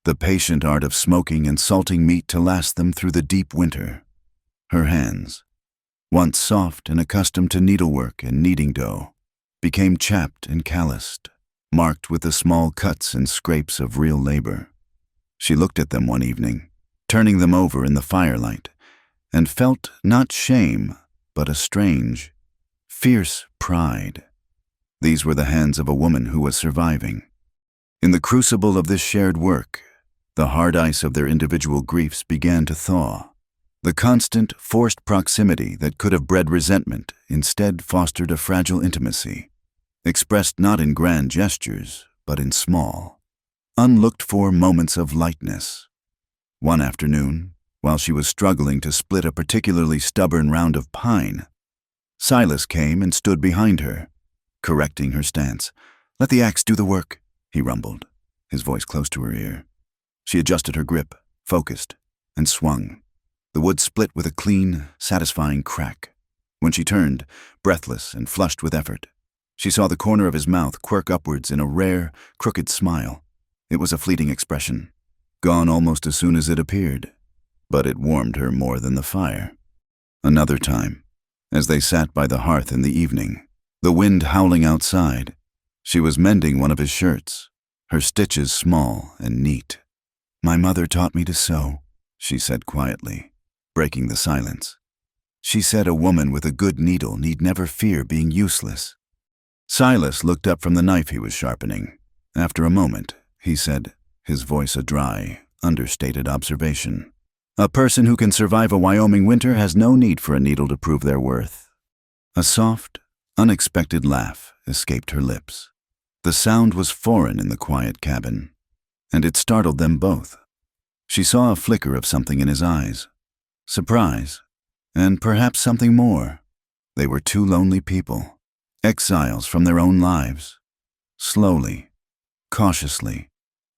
the patient art of smoking and salting meat to last them through the deep winter. Her hands, once soft and accustomed to needlework and kneading dough, became chapped and calloused, marked with the small cuts and scrapes of real labor. She looked at them one evening, turning them over in the firelight, and felt not shame, but a strange, fierce pride. These were the hands of a woman who was surviving. In the crucible of this shared work, the hard ice of their individual griefs began to thaw. The constant, forced proximity that could have bred resentment instead fostered a fragile intimacy, expressed not in grand gestures, but in small, unlooked-for moments of lightness. One afternoon, while she was struggling to split a particularly stubborn round of pine, Silas came and stood behind her, correcting her stance. "Let the axe do the work," he rumbled, his voice close to her ear. She adjusted her grip, focused, and swung. The wood split with a clean, satisfying crack. When she turned, breathless and flushed with effort, she saw the corner of his mouth quirk upwards in a rare, crooked smile. It was a fleeting expression, gone almost as soon as it appeared, but it warmed her more than the fire. Another time, as they sat by the hearth in the evening, the wind howling outside, she was mending one of his shirts, her stitches small and neat. "My mother taught me to sew," she said quietly, breaking the silence. "She said a woman with a good needle need never fear being useless." Silas looked up from the knife he was sharpening. After a moment, he said, his voice a dry, understated observation, "A person who can survive a Wyoming winter has no need for a needle to prove their worth." A soft, unexpected laugh escaped her lips. The sound was foreign in the quiet cabin, and it startled them both. She saw a flicker of something in his eyes, surprise, and perhaps something more. They were two lonely people, exiles from their own lives, slowly, cautiously,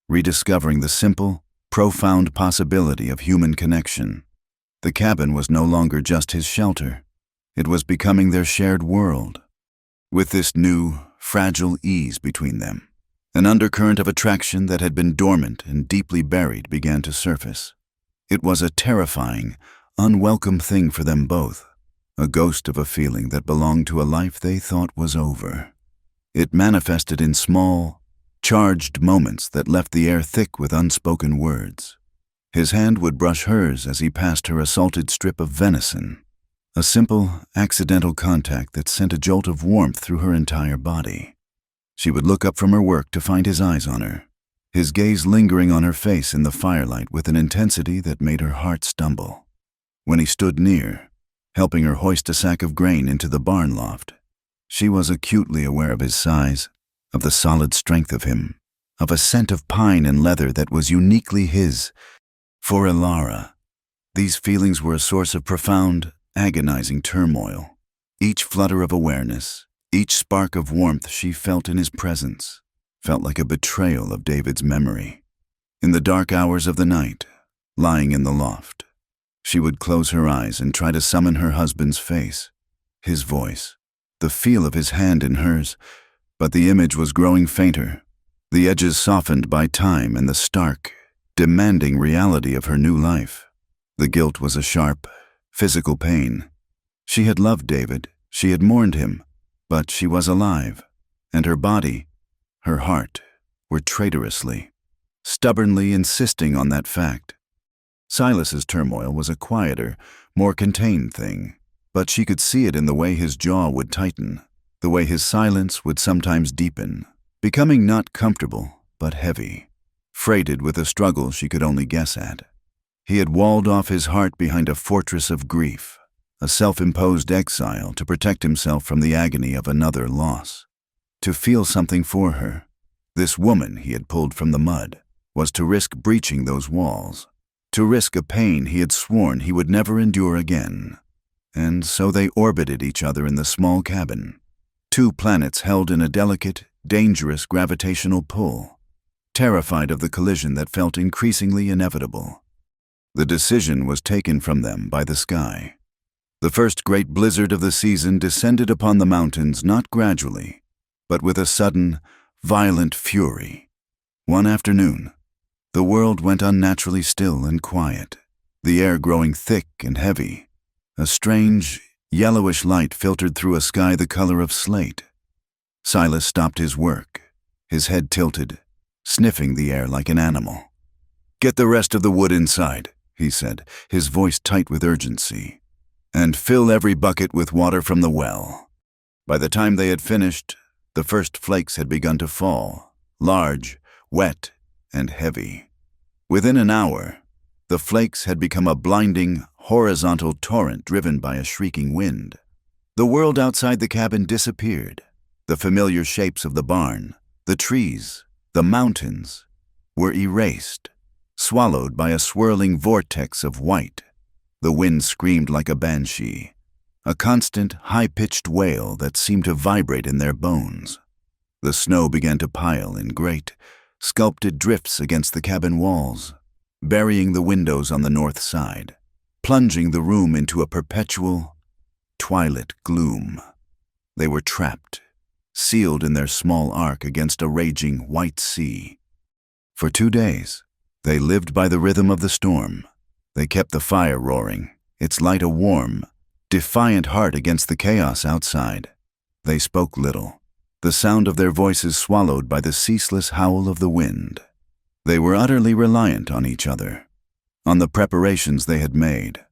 rediscovering the simple, profound possibility of human connection. The cabin was no longer just his shelter. It was becoming their shared world. With this new, fragile ease between them, an undercurrent of attraction that had been dormant and deeply buried began to surface. It was a terrifying, unwelcome thing for them both, a ghost of a feeling that belonged to a life they thought was over. It manifested in small, charged moments that left the air thick with unspoken words. His hand would brush hers as he passed her a salted strip of venison, a simple, accidental contact that sent a jolt of warmth through her entire body. She would look up from her work to find his eyes on her, his gaze lingering on her face in the firelight with an intensity that made her heart stumble. When he stood near, helping her hoist a sack of grain into the barn loft, she was acutely aware of his size, of the solid strength of him, of a scent of pine and leather that was uniquely his. For Ilara, these feelings were a source of profound, agonizing turmoil. Each flutter of awareness, each spark of warmth she felt in his presence, felt like a betrayal of David's memory. In the dark hours of the night, lying in the loft, she would close her eyes and try to summon her husband's face, his voice, the feel of his hand in hers, but the image was growing fainter, the edges softened by time and the stark, demanding reality of her new life. The guilt was a sharp, physical pain. She had loved David, she had mourned him, but she was alive, and her body, her heart, were traitorously, stubbornly insisting on that fact. Silas's turmoil was a quieter, more contained thing, but she could see it in the way his jaw would tighten, the way his silence would sometimes deepen, becoming not comfortable, but heavy, freighted with a struggle she could only guess at. He had walled off his heart behind a fortress of grief, a self-imposed exile to protect himself from the agony of another loss. To feel something for her, this woman he had pulled from the mud, was to risk breaching those walls, to risk a pain he had sworn he would never endure again. And so they orbited each other in the small cabin, two planets held in a delicate, dangerous gravitational pull, terrified of the collision that felt increasingly inevitable. The decision was taken from them by the sky. The first great blizzard of the season descended upon the mountains not gradually, but with a sudden, violent fury. One afternoon, the world went unnaturally still and quiet, the air growing thick and heavy. A strange, yellowish light filtered through a sky the color of slate. Silas stopped his work, his head tilted, sniffing the air like an animal. "Get the rest of the wood inside," he said, his voice tight with urgency, "and fill every bucket with water from the well." By the time they had finished, the first flakes had begun to fall, large, wet, and heavy. Within an hour, the flakes had become a blinding, horizontal torrent driven by a shrieking wind. The world outside the cabin disappeared. The familiar shapes of the barn, the trees, the mountains, were erased, swallowed by a swirling vortex of white. The wind screamed like a banshee, a constant, high-pitched wail that seemed to vibrate in their bones. The snow began to pile in great, sculpted drifts against the cabin walls, burying the windows on the north side. plunging the room into a perpetual, twilit gloom. They were trapped, sealed in their small ark against a raging white sea. For 2 days, they lived by the rhythm of the storm. They kept the fire roaring, its light a warm, defiant heart against the chaos outside. They spoke little, the sound of their voices swallowed by the ceaseless howl of the wind. They were utterly reliant on each other, on the preparations they had made,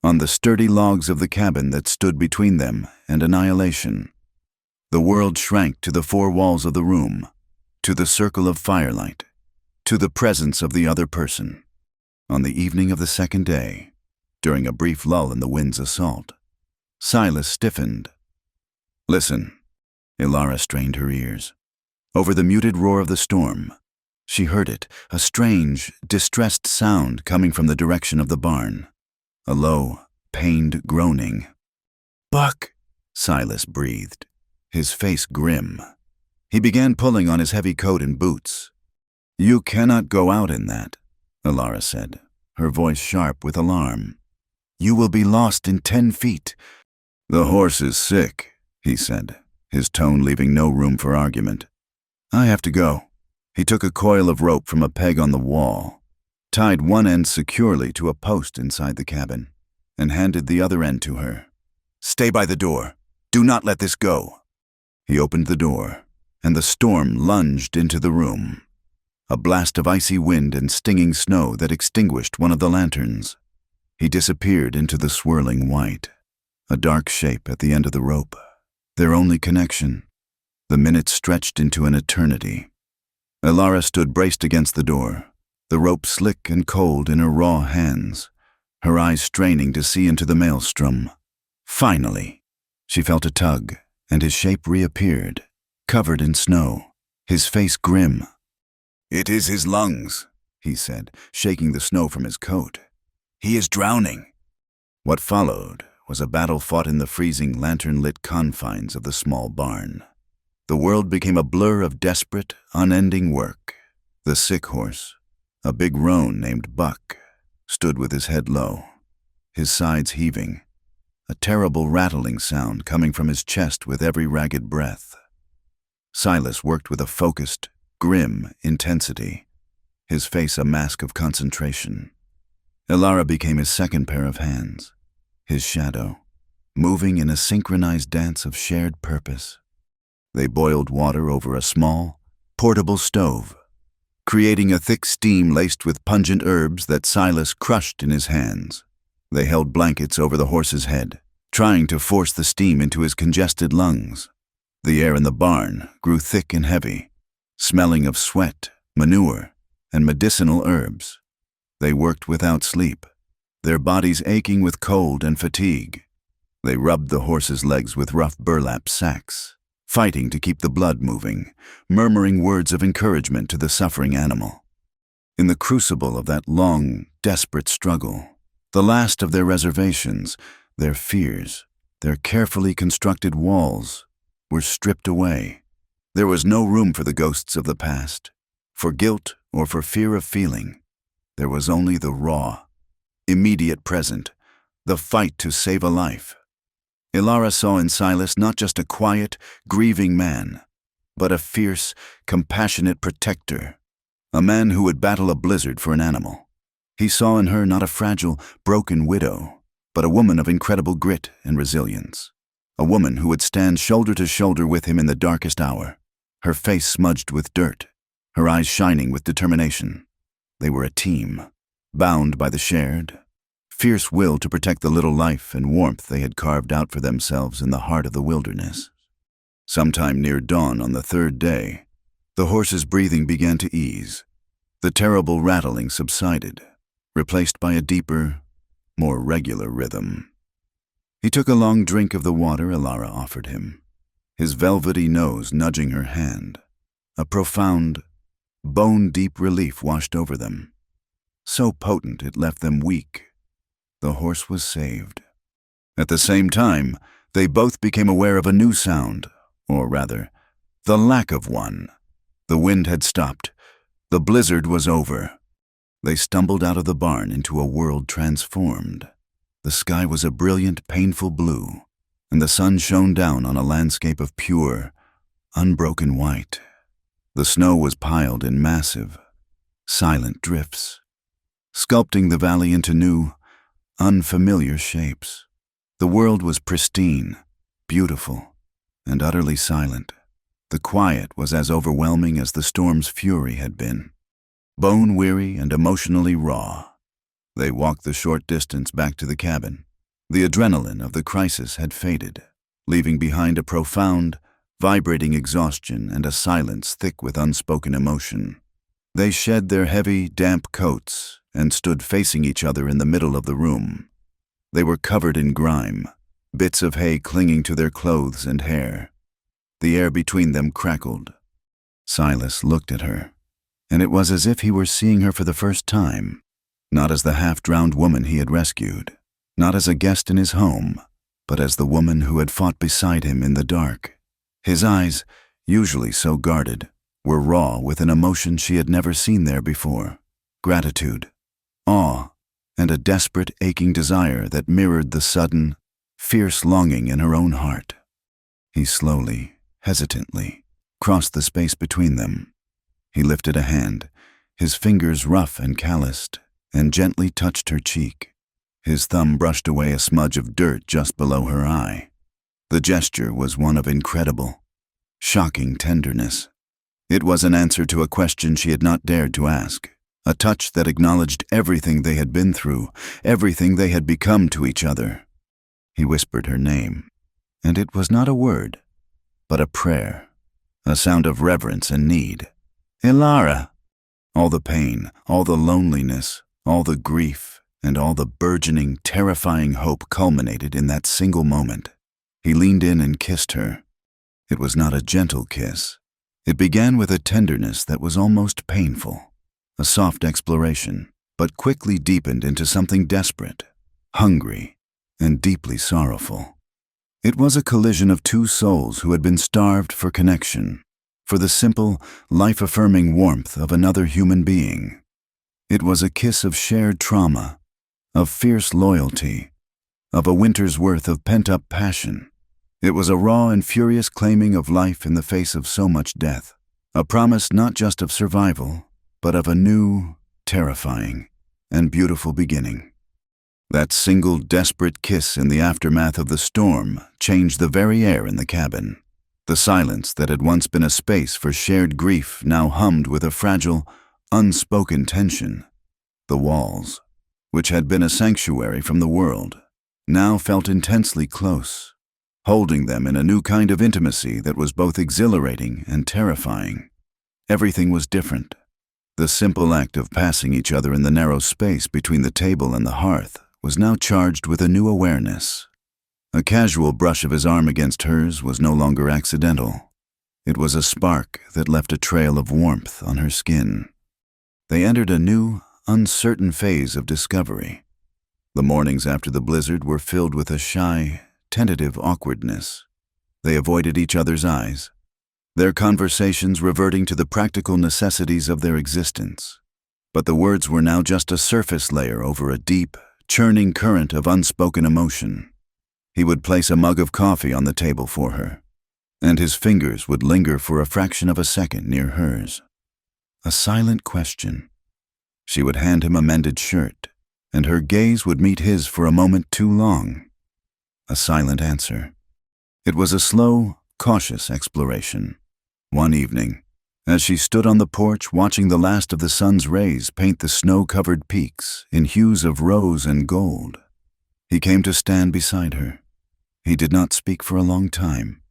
on the sturdy logs of the cabin that stood between them and annihilation. The world shrank to the 4 walls of the room, to the circle of firelight, to the presence of the other person. On the evening of the 2nd day, during a brief lull in the wind's assault, Silas stiffened. "Listen." Ilara strained her ears. Over the muted roar of the storm, she heard it, a strange, distressed sound coming from the direction of the barn. A low, pained groaning. "Buck," Silas breathed, his face grim. He began pulling on his heavy coat and boots. "You cannot go out in that," Ilara said, her voice sharp with alarm. "You will be lost in 10 feet. "The horse is sick," he said, his tone leaving no room for argument. "I have to go." He took a coil of rope from a peg on the wall, tied one end securely to a post inside the cabin, and handed the other end to her. "Stay by the door. Do not let this go." He opened the door, and the storm lunged into the room. A blast of icy wind and stinging snow that extinguished one of the lanterns. He disappeared into the swirling white, a dark shape at the end of the rope, their only connection. The minutes stretched into an eternity. Ilara stood braced against the door, the rope slick and cold in her raw hands, her eyes straining to see into the maelstrom. Finally, she felt a tug, and his shape reappeared, covered in snow, his face grim. "It is his lungs," he said, shaking the snow from his coat. "He is drowning." What followed was a battle fought in the freezing, lantern-lit confines of the small barn. The world became a blur of desperate, unending work. The sick horse, a big roan named Buck, stood with his head low, his sides heaving, a terrible rattling sound coming from his chest with every ragged breath. Silas worked with a focused, grim intensity, his face a mask of concentration. Ilara became his second pair of hands, his shadow, moving in a synchronized dance of shared purpose. They boiled water over a small, portable stove, creating a thick steam laced with pungent herbs that Silas crushed in his hands. They held blankets over the horse's head, trying to force the steam into his congested lungs. The air in the barn grew thick and heavy, smelling of sweat, manure, and medicinal herbs. They worked without sleep, their bodies aching with cold and fatigue. They rubbed the horse's legs with rough burlap sacks, fighting to keep the blood moving, murmuring words of encouragement to the suffering animal. In the crucible of that long, desperate struggle, the last of their reservations, their fears, their carefully constructed walls, were stripped away. There was no room for the ghosts of the past, for guilt or for fear of feeling. There was only the raw, immediate present, the fight to save a life. Ilara saw in Silas not just a quiet, grieving man, but a fierce, compassionate protector, a man who would battle a blizzard for an animal. He saw in her not a fragile, broken widow, but a woman of incredible grit and resilience, a woman who would stand shoulder to shoulder with him in the darkest hour, her face smudged with dirt, her eyes shining with determination. They were a team, bound by the shared, fierce will to protect the little life and warmth they had carved out for themselves in the heart of the wilderness. Sometime near dawn on the 3rd day, the horse's breathing began to ease. The terrible rattling subsided, replaced by a deeper, more regular rhythm. He took a long drink of the water Ilara offered him, his velvety nose nudging her hand. A profound, bone-deep relief washed over them, so potent it left them weak. The horse was saved. At the same time, they both became aware of a new sound, or rather, the lack of one. The wind had stopped. The blizzard was over. They stumbled out of the barn into a world transformed. The sky was a brilliant, painful blue, and the sun shone down on a landscape of pure, unbroken white. The snow was piled in massive, silent drifts, sculpting the valley into new, unfamiliar shapes. The world was pristine, beautiful, and utterly silent. The quiet was as overwhelming as the storm's fury had been. Bone-weary and emotionally raw, they walked the short distance back to the cabin. The adrenaline of the crisis had faded, leaving behind a profound, vibrating exhaustion and a silence thick with unspoken emotion. They shed their heavy, damp coats and stood facing each other in the middle of the room. They were covered in grime, bits of hay clinging to their clothes and hair. The air between them crackled. Silas looked at her, and it was as if he were seeing her for the first time, not as the half-drowned woman he had rescued, not as a guest in his home, but as the woman who had fought beside him in the dark. His eyes, usually so guarded, were raw with an emotion she had never seen there before: gratitude, awe, and a desperate, aching desire that mirrored the sudden, fierce longing in her own heart. He slowly, hesitantly, crossed the space between them. He lifted a hand, his fingers rough and calloused, and gently touched her cheek. His thumb brushed away a smudge of dirt just below her eye. The gesture was one of incredible, shocking tenderness. It was an answer to a question she had not dared to ask, a touch that acknowledged everything they had been through, everything they had become to each other. He whispered her name, and it was not a word, but a prayer, a sound of reverence and need. Ilara! All the pain, all the loneliness, all the grief, and all the burgeoning, terrifying hope culminated in that single moment. He leaned in and kissed her. It was not a gentle kiss. It began with a tenderness that was almost painful, a soft exploration, but quickly deepened into something desperate, hungry, and deeply sorrowful. It was a collision of two souls who had been starved for connection, for the simple, life-affirming warmth of another human being. It was a kiss of shared trauma, of fierce loyalty, of a winter's worth of pent-up passion. It was a raw and furious claiming of life in the face of so much death, a promise not just of survival, but of a new, terrifying, and beautiful beginning. That single desperate kiss in the aftermath of the storm changed the very air in the cabin. The silence that had once been a space for shared grief now hummed with a fragile, unspoken tension. The walls, which had been a sanctuary from the world, now felt intensely close, holding them in a new kind of intimacy that was both exhilarating and terrifying. Everything was different. The simple act of passing each other in the narrow space between the table and the hearth was now charged with a new awareness. A casual brush of his arm against hers was no longer accidental. It was a spark that left a trail of warmth on her skin. They entered a new, uncertain phase of discovery. The mornings after the blizzard were filled with a shy, tentative awkwardness. They avoided each other's eyes, their conversations reverting to the practical necessities of their existence. But the words were now just a surface layer over a deep, churning current of unspoken emotion. He would place a mug of coffee on the table for her, and his fingers would linger for a fraction of a second near hers. A silent question. She would hand him a mended shirt, and her gaze would meet his for a moment too long. A silent answer. It was a slow, cautious exploration. One evening, as she stood on the porch watching the last of the sun's rays paint the snow-covered peaks in hues of rose and gold, he came to stand beside her. He did not speak for a long time,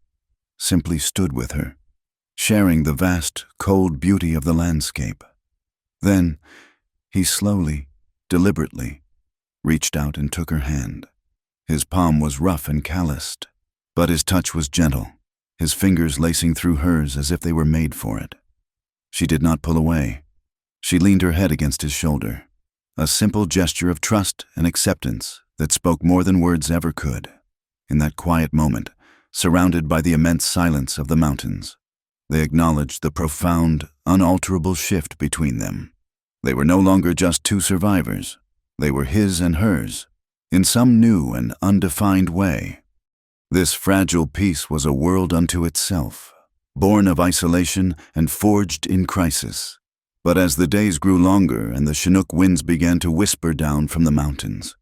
simply stood with her, sharing the vast, cold beauty of the landscape. Then, he slowly, deliberately, reached out and took her hand. His palm was rough and calloused, but his touch was gentle, his fingers lacing through hers as if they were made for it. She did not pull away. She leaned her head against his shoulder, a simple gesture of trust and acceptance that spoke more than words ever could. In that quiet moment, surrounded by the immense silence of the mountains, they acknowledged the profound, unalterable shift between them. They were no longer just two survivors. They were his and hers, in some new and undefined way. This fragile peace was a world unto itself, born of isolation and forged in crisis. But as the days grew longer and the Chinook winds began to whisper down from the mountains,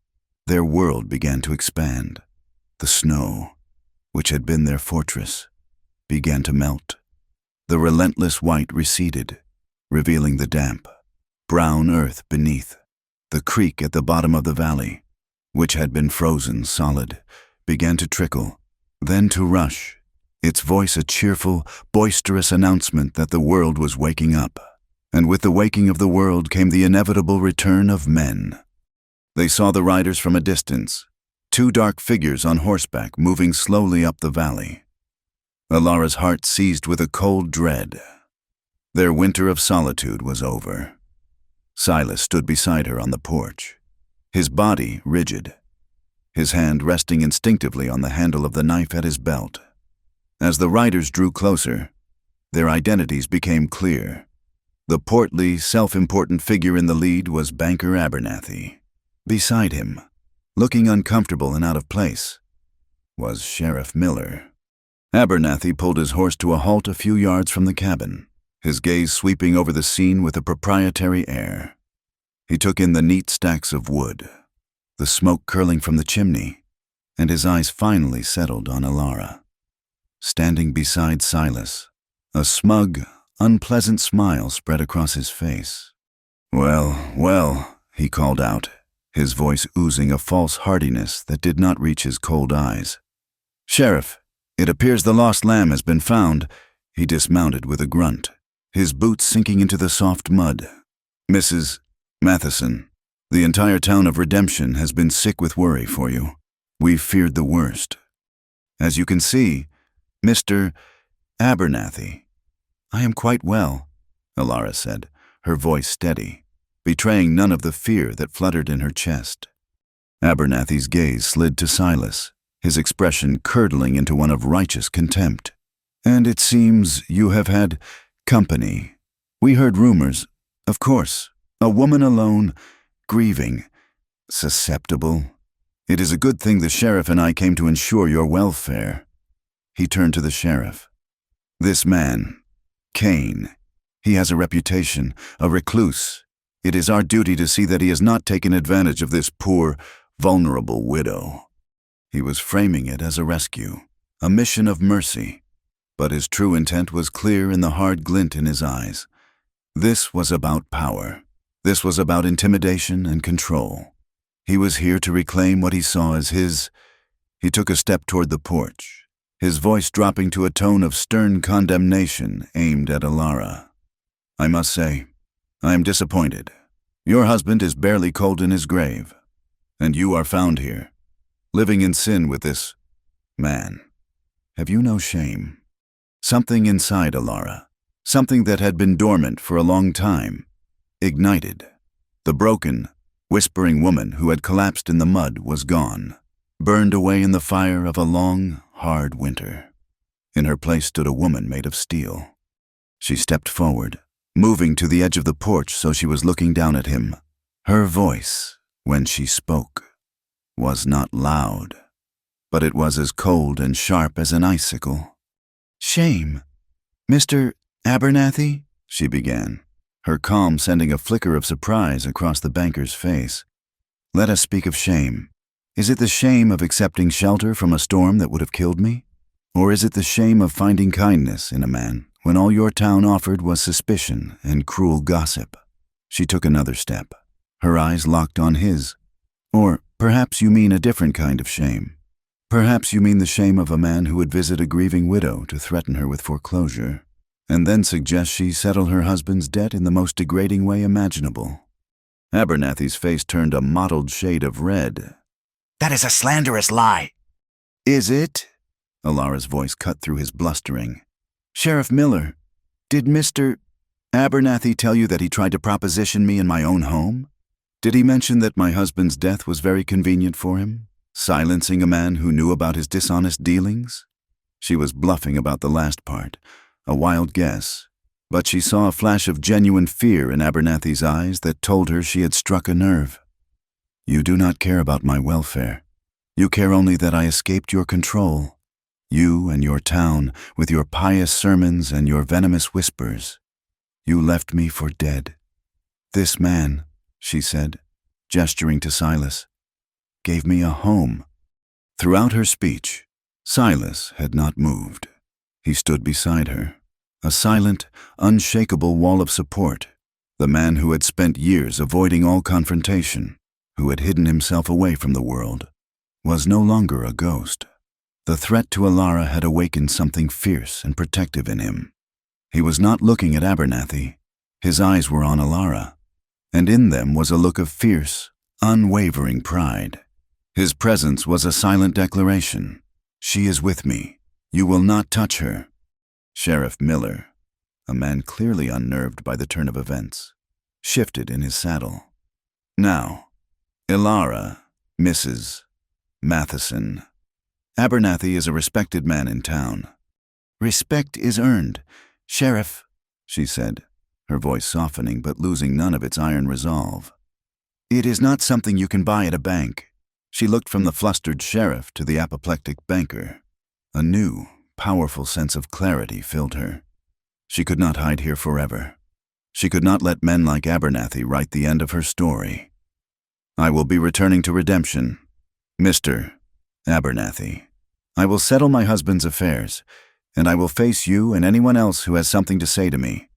their world began to expand. The snow, which had been their fortress, began to melt. The relentless white receded, revealing the damp, brown earth beneath. The creek at the bottom of the valley, which had been frozen solid, began to trickle, then to rush, its voice a cheerful, boisterous announcement that the world was waking up. And with the waking of the world came the inevitable return of men. They saw the riders from a distance, two dark figures on horseback moving slowly up the valley. Alara's heart seized with a cold dread. Their winter of solitude was over. Silas stood beside her on the porch, his body rigid, his hand resting instinctively on the handle of the knife at his belt. As the riders drew closer, their identities became clear. The portly, self-important figure in the lead was Banker Abernathy. Beside him, looking uncomfortable and out of place, was Sheriff Miller. Abernathy pulled his horse to a halt a few yards from the cabin, his gaze sweeping over the scene with a proprietary air. He took in the neat stacks of wood, the smoke curling from the chimney, and his eyes finally settled on Alara. Standing beside Silas, a smug, unpleasant smile spread across his face. "Well, well," he called out, his voice oozing a false heartiness that did not reach his cold eyes. "Sheriff, it appears the lost lamb has been found." He dismounted with a grunt, his boots sinking into the soft mud. "Mrs. Matheson, the entire town of Redemption has been sick with worry for you. We've feared the worst. As you can see, Mr. Abernathy." "I am quite well," Alara said, her voice steady, betraying none of the fear that fluttered in her chest. Abernathy's gaze slid to Silas, his expression curdling into one of righteous contempt. "And it seems you have had company. We heard rumors, of course. A woman alone, grieving, susceptible. It is a good thing the sheriff and I came to ensure your welfare." He turned to the sheriff. "This man, Kane, he has a reputation, a recluse. It is our duty to see that he has not taken advantage of this poor, vulnerable widow." He was framing it as a rescue, a mission of mercy, but his true intent was clear in the hard glint in his eyes. This was about power. This was about intimidation and control. He was here to reclaim what he saw as his. He took a step toward the porch, his voice dropping to a tone of stern condemnation aimed at Alara. "I must say, I am disappointed. Your husband is barely cold in his grave, and you are found here, living in sin with this man. Have you no shame?" Something inside Alara, something that had been dormant for a long time, ignited. The broken, whispering woman who had collapsed in the mud was gone, burned away in the fire of a long, hard winter. In her place stood a woman made of steel. She stepped forward, moving to the edge of the porch so she was looking down at him. Her voice, when she spoke, was not loud, but it was as cold and sharp as an icicle. "Shame, Mr. Abernathy?" she began, her calm sending a flicker of surprise across the banker's face. "Let us speak of shame. Is it the shame of accepting shelter from a storm that would have killed me? Or is it the shame of finding kindness in a man when all your town offered was suspicion and cruel gossip?" She took another step, her eyes locked on his. "Or perhaps you mean a different kind of shame. Perhaps you mean the shame of a man who would visit a grieving widow to threaten her with foreclosure, and then suggest she settle her husband's debt in the most degrading way imaginable." Abernathy's face turned a mottled shade of red. "That is a slanderous lie." "Is it?" Alara's voice cut through his blustering. "Sheriff Miller, did Mr. Abernathy tell you that he tried to proposition me in my own home? Did he mention that my husband's death was very convenient for him, silencing a man who knew about his dishonest dealings?" She was bluffing about the last part, a wild guess, but she saw a flash of genuine fear in Abernathy's eyes that told her she had struck a nerve. You do not care about my welfare. You care only that I escaped your control. You and your town, with your pious sermons and your venomous whispers. You left me for dead. This man, she said, gesturing to Silas, gave me a home. Throughout her speech, Silas had not moved. He stood beside her, a silent, unshakable wall of support. The man who had spent years avoiding all confrontation, who had hidden himself away from the world, was no longer a ghost. The threat to Alara had awakened something fierce and protective in him. He was not looking at Abernathy. His eyes were on Alara, and in them was a look of fierce, unwavering pride. His presence was a silent declaration. She is with me. You will not touch her. Sheriff Miller, a man clearly unnerved by the turn of events, shifted in his saddle. Now, Alara, Mrs. Matheson. Abernathy is a respected man in town. Respect is earned, Sheriff, she said, her voice softening but losing none of its iron resolve. It is not something you can buy at a bank. She looked from the flustered sheriff to the apoplectic banker. A new, powerful sense of clarity filled her. She could not hide here forever. She could not let men like Abernathy write the end of her story. I will be returning to redemption, Mr. Abernathy. I will settle my husband's affairs, and I will face you and anyone else who has something to say to me.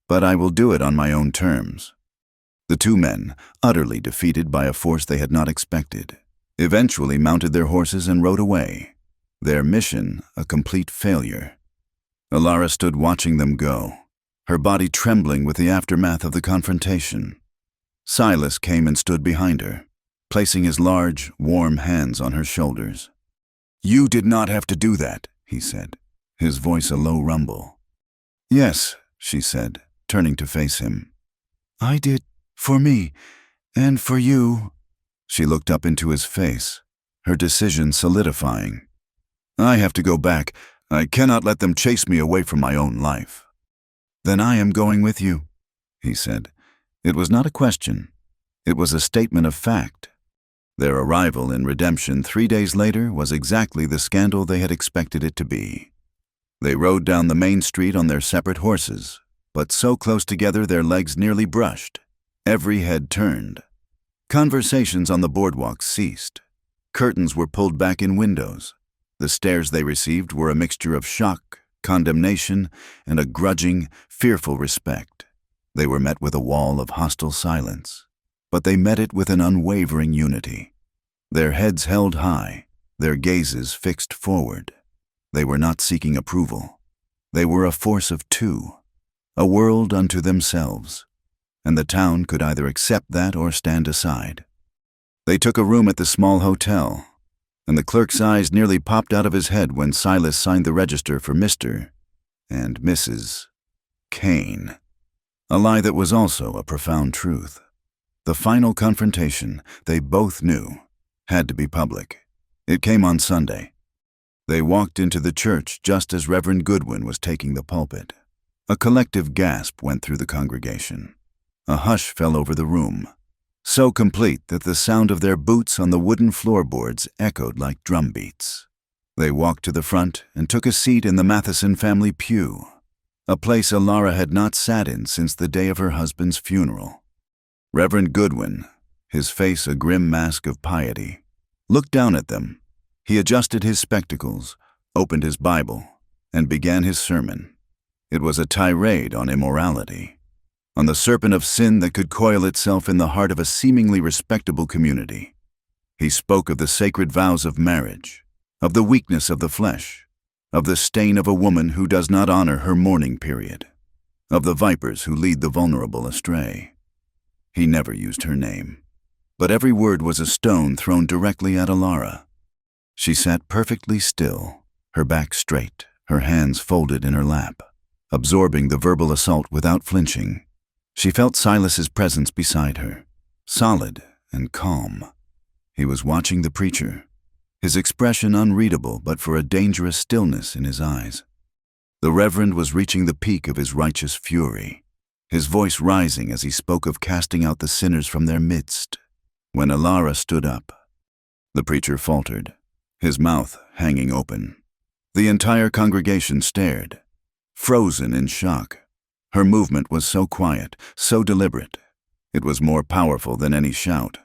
But I will do it on my own terms. The two men, utterly defeated by a force they had not expected, eventually mounted their horses and rode away, their mission a complete failure. Alara stood watching them go, her body trembling with the aftermath of the confrontation. Silas came and stood behind her, placing his large, warm hands on her shoulders. You did not have to do that, he said, his voice a low rumble. Yes, she said, turning to face him. I did, for me, and for you. She looked up into his face, her decision solidifying. I have to go back. I cannot let them chase me away from my own life. Then I am going with you, he said. It was not a question. It was a statement of fact. Their arrival in redemption 3 days later was exactly the scandal they had expected it to be. They rode down the main street on their separate horses, but so close together their legs nearly brushed. Every head turned. Conversations on the boardwalk ceased. Curtains were pulled back in windows. The stares they received were a mixture of shock, condemnation, and a grudging, fearful respect. They were met with a wall of hostile silence, but they met it with an unwavering unity. Their heads held high, their gazes fixed forward. They were not seeking approval. They were a force of two, a world unto themselves, and the town could either accept that or stand aside. They took a room at the small hotel, and the clerk's eyes nearly popped out of his head when Silas signed the register for Mr. and Mrs. Kane. A lie that was also a profound truth. The final confrontation, they both knew, had to be public. It came on Sunday. They walked into the church just as Reverend Goodwin was taking the pulpit. A collective gasp went through the congregation. A hush fell over the room, so complete that the sound of their boots on the wooden floorboards echoed like drum beats. They walked to the front and took a seat in the Matheson family pew, a place Alara had not sat in since the day of her husband's funeral. Reverend Goodwin, his face a grim mask of piety, looked down at them. He adjusted his spectacles, opened his Bible, and began his sermon. It was a tirade on immorality, on the serpent of sin that could coil itself in the heart of a seemingly respectable community. He spoke of the sacred vows of marriage, of the weakness of the flesh, of the stain of a woman who does not honor her mourning period, of the vipers who lead the vulnerable astray. He never used her name, but every word was a stone thrown directly at Alara. She sat perfectly still, her back straight, her hands folded in her lap, absorbing the verbal assault without flinching. She felt Silas's presence beside her, solid and calm. He was watching the preacher, his expression unreadable but for a dangerous stillness in his eyes. The Reverend was reaching the peak of his righteous fury, his voice rising as he spoke of casting out the sinners from their midst. When Alara stood up, the preacher faltered, his mouth hanging open. The entire congregation stared, frozen in shock. Her movement was so quiet, so deliberate. It was more powerful than any shout.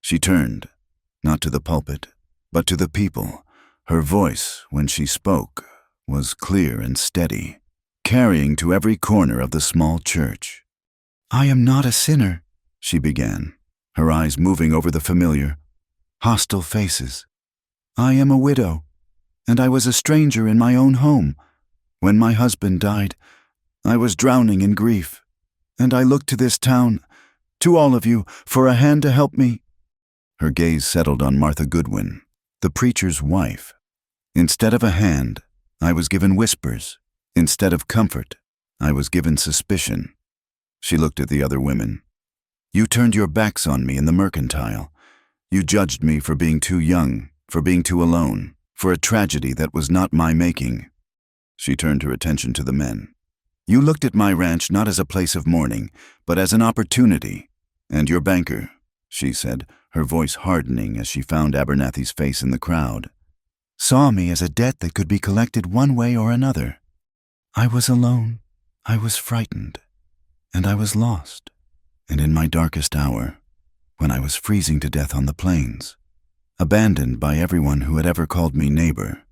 She turned, not to the pulpit, but to the people. Her voice, when she spoke, was clear and steady, carrying to every corner of the small church. "I am not a sinner," she began, her eyes moving over the familiar, hostile faces. "I am a widow, and I was a stranger in my own home. When my husband died, I was drowning in grief, and I looked to this town, to all of you, for a hand to help me." Her gaze settled on Martha Goodwin, the preacher's wife. "Instead of a hand, I was given whispers. Instead of comfort, I was given suspicion." She looked at the other women. "You turned your backs on me in the mercantile. You judged me for being too young, for being too alone, for a tragedy that was not my making." She turned her attention to the men. "You looked at my ranch not as a place of mourning, but as an opportunity. And your banker," she said, her voice hardening as she found Abernathy's face in the crowd, "saw me as a debt that could be collected one way or another. I was alone, I was frightened, and I was lost. And in my darkest hour, when I was freezing to death on the plains, abandoned by everyone who had ever called me neighbor,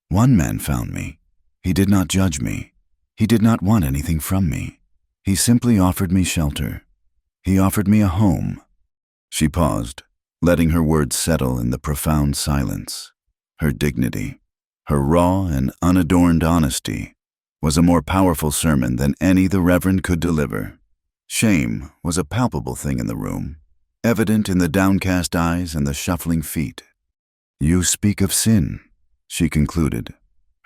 one man found me. He did not judge me. He did not want anything from me. He simply offered me shelter. He offered me a home." She paused, letting her words settle in the profound silence. Her dignity, her raw and unadorned honesty, was a more powerful sermon than any the Reverend could deliver. Shame was a palpable thing in the room, evident in the downcast eyes and the shuffling feet. "You speak of sin," she concluded,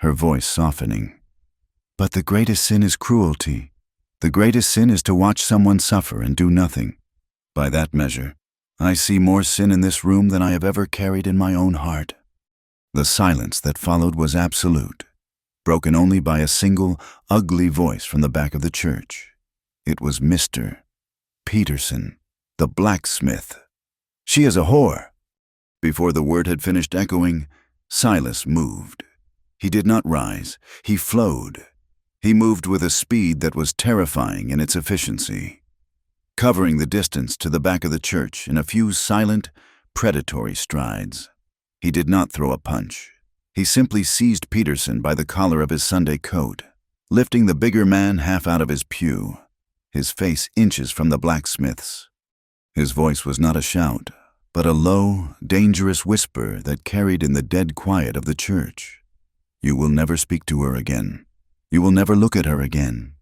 her voice softening. "But the greatest sin is cruelty. The greatest sin is to watch someone suffer and do nothing. By that measure, I see more sin in this room than I have ever carried in my own heart." The silence that followed was absolute, broken only by a single, ugly voice from the back of the church. It was Mr. Peterson, the blacksmith. "She is a whore." Before the word had finished echoing, Silas moved. He did not rise, he flowed. He moved with a speed that was terrifying in its efficiency, covering the distance to the back of the church in a few silent, predatory strides. He did not throw a punch. He simply seized Peterson by the collar of his Sunday coat, lifting the bigger man half out of his pew, his face inches from the blacksmith's. His voice was not a shout, but a low, dangerous whisper that carried in the dead quiet of the church. "You will never speak to her again. You will never look at her again.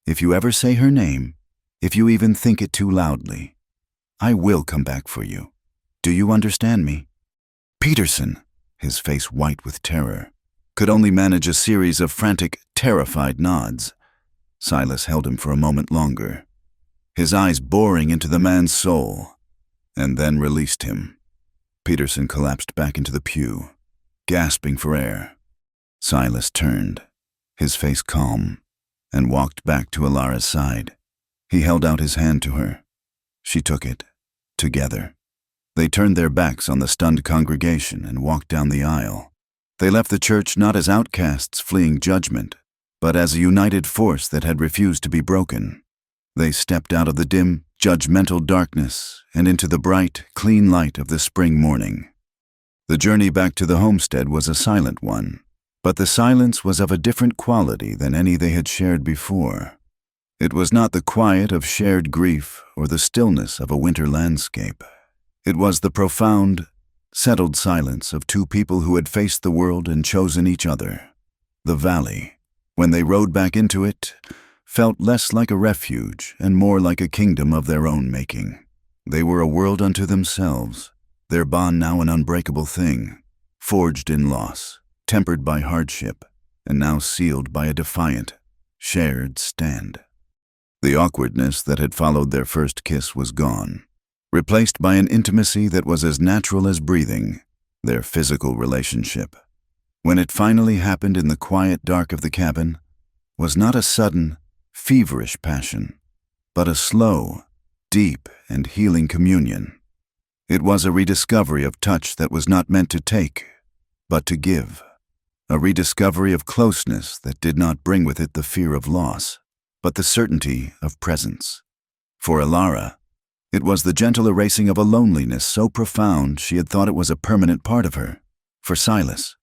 If you ever say her name, if you even think it too loudly, I will come back for you. Do you understand me?" Peterson, his face white with terror, could only manage a series of frantic, terrified nods. Silas held him for a moment longer, his eyes boring into the man's soul, and then released him. Peterson collapsed back into the pew, gasping for air. Silas turned, his face calm, and walked back to Alara's side. He held out his hand to her. She took it, together. They turned their backs on the stunned congregation and walked down the aisle. They left the church not as outcasts fleeing judgment, but as a united force that had refused to be broken. They stepped out of the dim, judgmental darkness and into the bright, clean light of the spring morning. The journey back to the homestead was a silent one, but the silence was of a different quality than any they had shared before. It was not the quiet of shared grief or the stillness of a winter landscape. It was the profound, settled silence of two people who had faced the world and chosen each other. The valley, when they rode back into it, felt less like a refuge and more like a kingdom of their own making. They were a world unto themselves, their bond now an unbreakable thing, forged in loss, tempered by hardship, and now sealed by a defiant, shared stand. The awkwardness that had followed their first kiss was gone, replaced by an intimacy that was as natural as breathing, their physical relationship. When it finally happened in the quiet dark of the cabin, was not a sudden, feverish passion, but a slow, deep, and healing communion. It was a rediscovery of touch that was not meant to take, but to give. A rediscovery of closeness that did not bring with it the fear of loss, but the certainty of presence. For Alara, it was the gentle erasing of a loneliness so profound she had thought it was a permanent part of her. For Silas,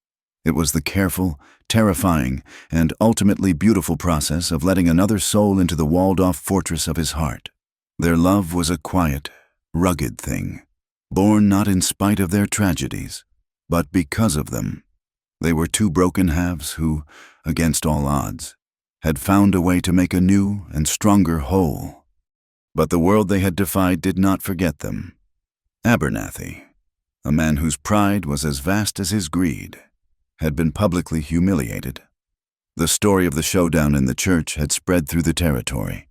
it was the careful, terrifying, and ultimately beautiful process of letting another soul into the walled-off fortress of his heart. Their love was a quiet, rugged thing, born not in spite of their tragedies, but because of them. They were two broken halves who, against all odds, had found a way to make a new and stronger whole. But the world they had defied did not forget them. Abernathy, a man whose pride was as vast as his greed, had been publicly humiliated. The story of the showdown in the church had spread through the territory,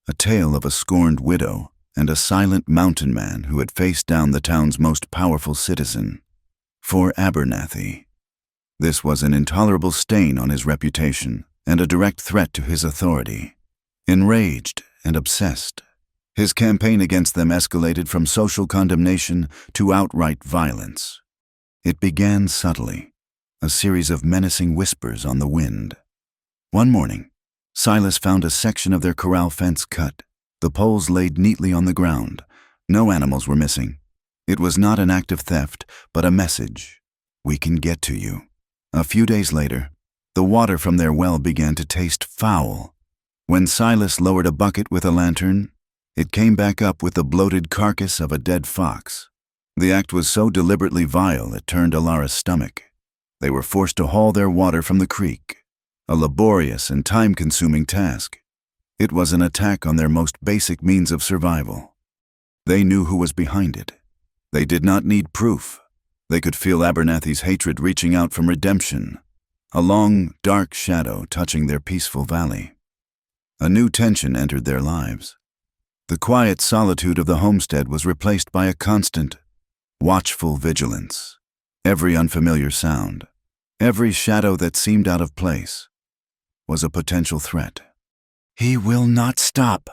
a tale of a scorned widow and a silent mountain man who had faced down the town's most powerful citizen. For Abernathy, this was an intolerable stain on his reputation and a direct threat to his authority. Enraged and obsessed, his campaign against them escalated from social condemnation to outright violence. It began subtly, a series of menacing whispers on the wind. One morning, Silas found a section of their corral fence cut, the poles laid neatly on the ground. No animals were missing. It was not an act of theft, but a message. We can get to you. A few days later, the water from their well began to taste foul. When Silas lowered a bucket with a lantern, it came back up with the bloated carcass of a dead fox. The act was so deliberately vile it turned Alara's stomach. They were forced to haul their water from the creek, a laborious and time-consuming task. It was an attack on their most basic means of survival. They knew who was behind it. They did not need proof. They could feel Abernathy's hatred reaching out from redemption, a long, dark shadow touching their peaceful valley. A new tension entered their lives. The quiet solitude of the homestead was replaced by a constant, watchful vigilance. Every unfamiliar sound, every shadow that seemed out of place, was a potential threat. He will not stop,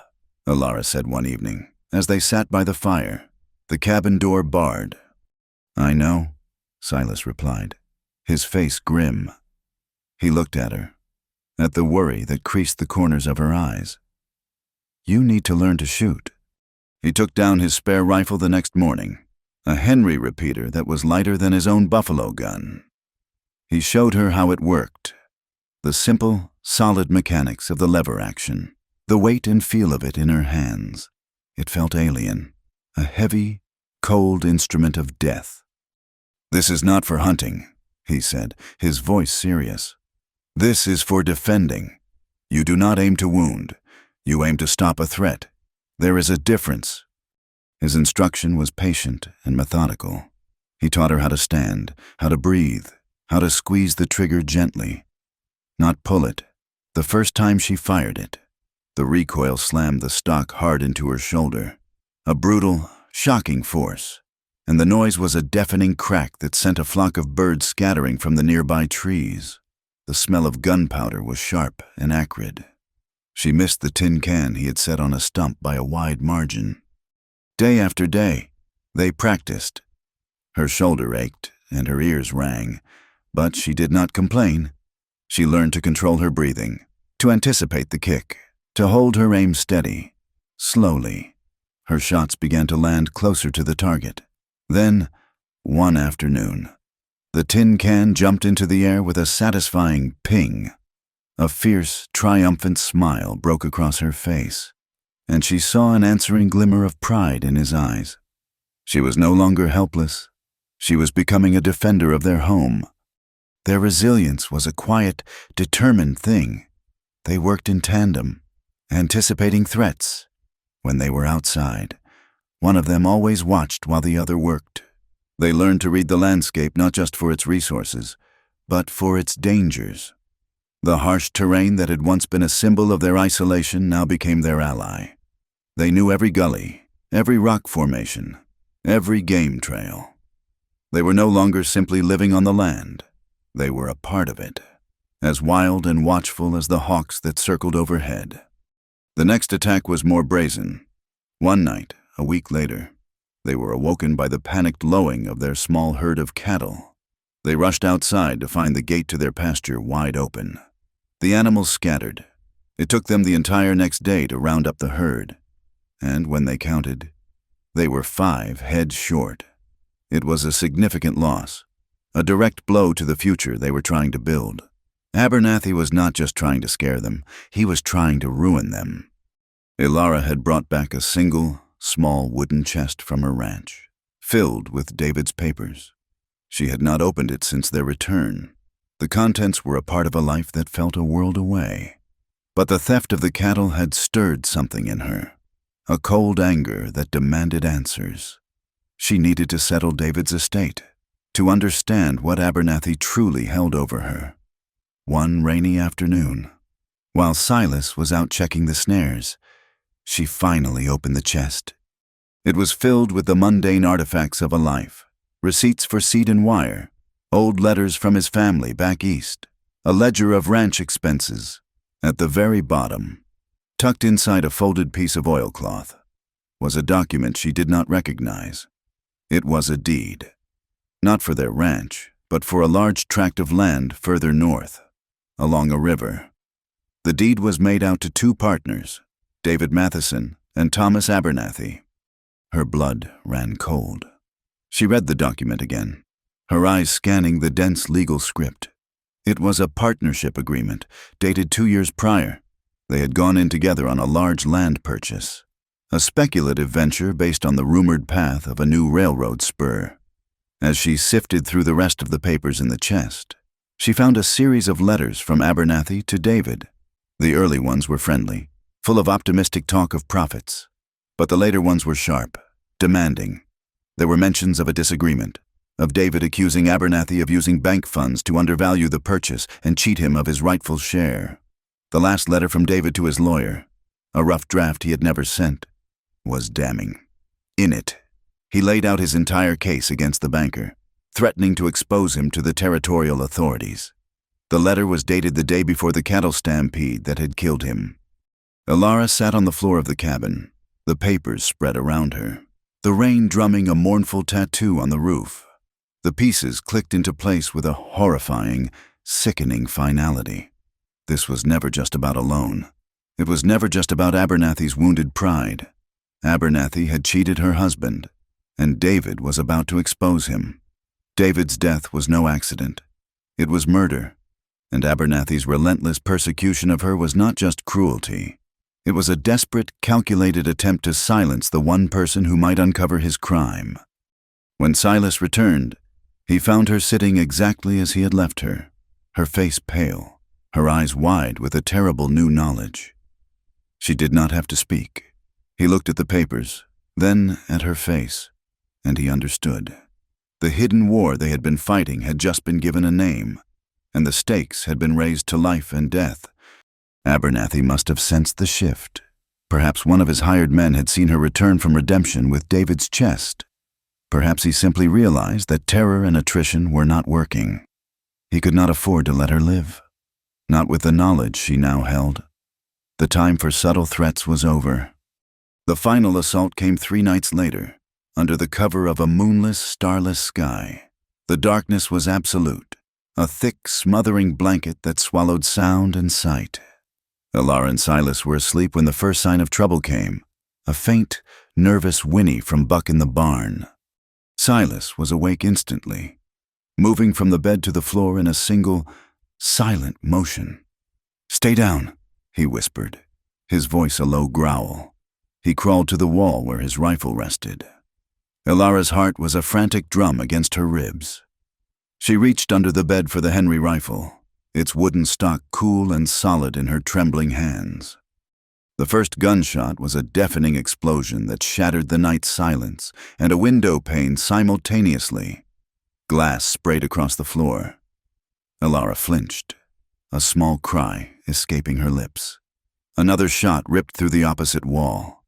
Alara said one evening, as they sat by the fire, the cabin door barred. I know, Silas replied, his face grim. He looked at her, at the worry that creased the corners of her eyes. You need to learn to shoot. He took down his spare rifle the next morning, a Henry repeater that was lighter than his own buffalo gun. He showed her how it worked, the simple, solid mechanics of the lever action, the weight and feel of it in her hands. It felt alien, a heavy, cold instrument of death. This is not for hunting, he said, his voice serious. This is for defending. You do not aim to wound. You aim to stop a threat. There is a difference. His instruction was patient and methodical. He taught her how to stand, how to breathe, how to squeeze the trigger gently, not pull it. The first time she fired it, the recoil slammed the stock hard into her shoulder. A brutal, shocking force, and the noise was a deafening crack that sent a flock of birds scattering from the nearby trees. The smell of gunpowder was sharp and acrid. She missed the tin can he had set on a stump by a wide margin. Day after day, they practiced. Her shoulder ached and her ears rang, but she did not complain. She learned to control her breathing, to anticipate the kick, to hold her aim steady. Slowly, her shots began to land closer to the target. Then, one afternoon, the tin can jumped into the air with a satisfying ping. A fierce, triumphant smile broke across her face, and she saw an answering glimmer of pride in his eyes. She was no longer helpless. She was becoming a defender of their home. Their resilience was a quiet, determined thing. They worked in tandem, anticipating threats. When they were outside, one of them always watched while the other worked. They learned to read the landscape not just for its resources, but for its dangers. The harsh terrain that had once been a symbol of their isolation now became their ally. They knew every gully, every rock formation, every game trail. They were no longer simply living on the land. They were a part of it, as wild and watchful as the hawks that circled overhead. The next attack was more brazen. One night, a week later, They were awoken by the panicked lowing of their small herd of cattle. They rushed outside to find the gate to their pasture wide open. The animals scattered. It took them the entire next day to round up the herd, and when they counted, they were 5 heads short. It was a significant loss, a direct blow to the future they were trying to build. Abernathy was not just trying to scare them, he was trying to ruin them. Ilara had brought back a single, small wooden chest from her ranch, filled with David's papers. She had not opened it since their return. The contents were a part of a life that felt a world away. But the theft of the cattle had stirred something in her, a cold anger that demanded answers. She needed to settle David's estate, to understand what Abernathy truly held over her. One rainy afternoon, while Silas was out checking the snares, she finally opened the chest. It was filled with the mundane artifacts of a life, receipts for seed and wire, old letters from his family back east, a ledger of ranch expenses. At the very bottom, tucked inside a folded piece of oilcloth, was a document she did not recognize. It was a deed, not for their ranch, but for a large tract of land further north, along a river. The deed was made out to 2 partners, David Matheson and Thomas Abernathy. Her blood ran cold. She read the document again, her eyes scanning the dense legal script. It was a partnership agreement, dated 2 years prior. They had gone in together on a large land purchase, a speculative venture based on the rumored path of a new railroad spur. As she sifted through the rest of the papers in the chest, she found a series of letters from Abernathy to David. The early ones were friendly, full of optimistic talk of profits, but the later ones were sharp, demanding. There were mentions of a disagreement, of David accusing Abernathy of using bank funds to undervalue the purchase and cheat him of his rightful share. The last letter from David to his lawyer, a rough draft he had never sent, was damning. In it, he laid out his entire case against the banker, threatening to expose him to the territorial authorities. The letter was dated the day before the cattle stampede that had killed him. Ilara sat on the floor of the cabin, the papers spread around her, the rain drumming a mournful tattoo on the roof. The pieces clicked into place with a horrifying, sickening finality. This was never just about a loan. It was never just about Abernathy's wounded pride. Abernathy had cheated her husband, and David was about to expose him. David's death was no accident. It was murder, and Abernathy's relentless persecution of her was not just cruelty. It was a desperate, calculated attempt to silence the one person who might uncover his crime. When Silas returned, he found her sitting exactly as he had left her, her face pale, her eyes wide with a terrible new knowledge. She did not have to speak. He looked at the papers, then at her face, and he understood. The hidden war they had been fighting had just been given a name, and the stakes had been raised to life and death. Abernathy must have sensed the shift. Perhaps one of his hired men had seen her return from redemption with David's chest. Perhaps he simply realized that terror and attrition were not working. He could not afford to let her live, not with the knowledge she now held. The time for subtle threats was over. The final assault came 3 nights later, under the cover of a moonless, starless sky. The darkness was absolute, a thick, smothering blanket that swallowed sound and sight. Ilara and Silas were asleep when the first sign of trouble came, a faint, nervous whinny from Buck in the barn. Silas was awake instantly, moving from the bed to the floor in a single, silent motion. "Stay down," he whispered, his voice a low growl. He crawled to the wall where his rifle rested. Ilara's heart was a frantic drum against her ribs. She reached under the bed for the Henry rifle, its wooden stock cool and solid in her trembling hands. The first gunshot was a deafening explosion that shattered the night silence and a window pane simultaneously. Glass sprayed across the floor. Ilara flinched, a small cry escaping her lips. Another shot ripped through the opposite wall,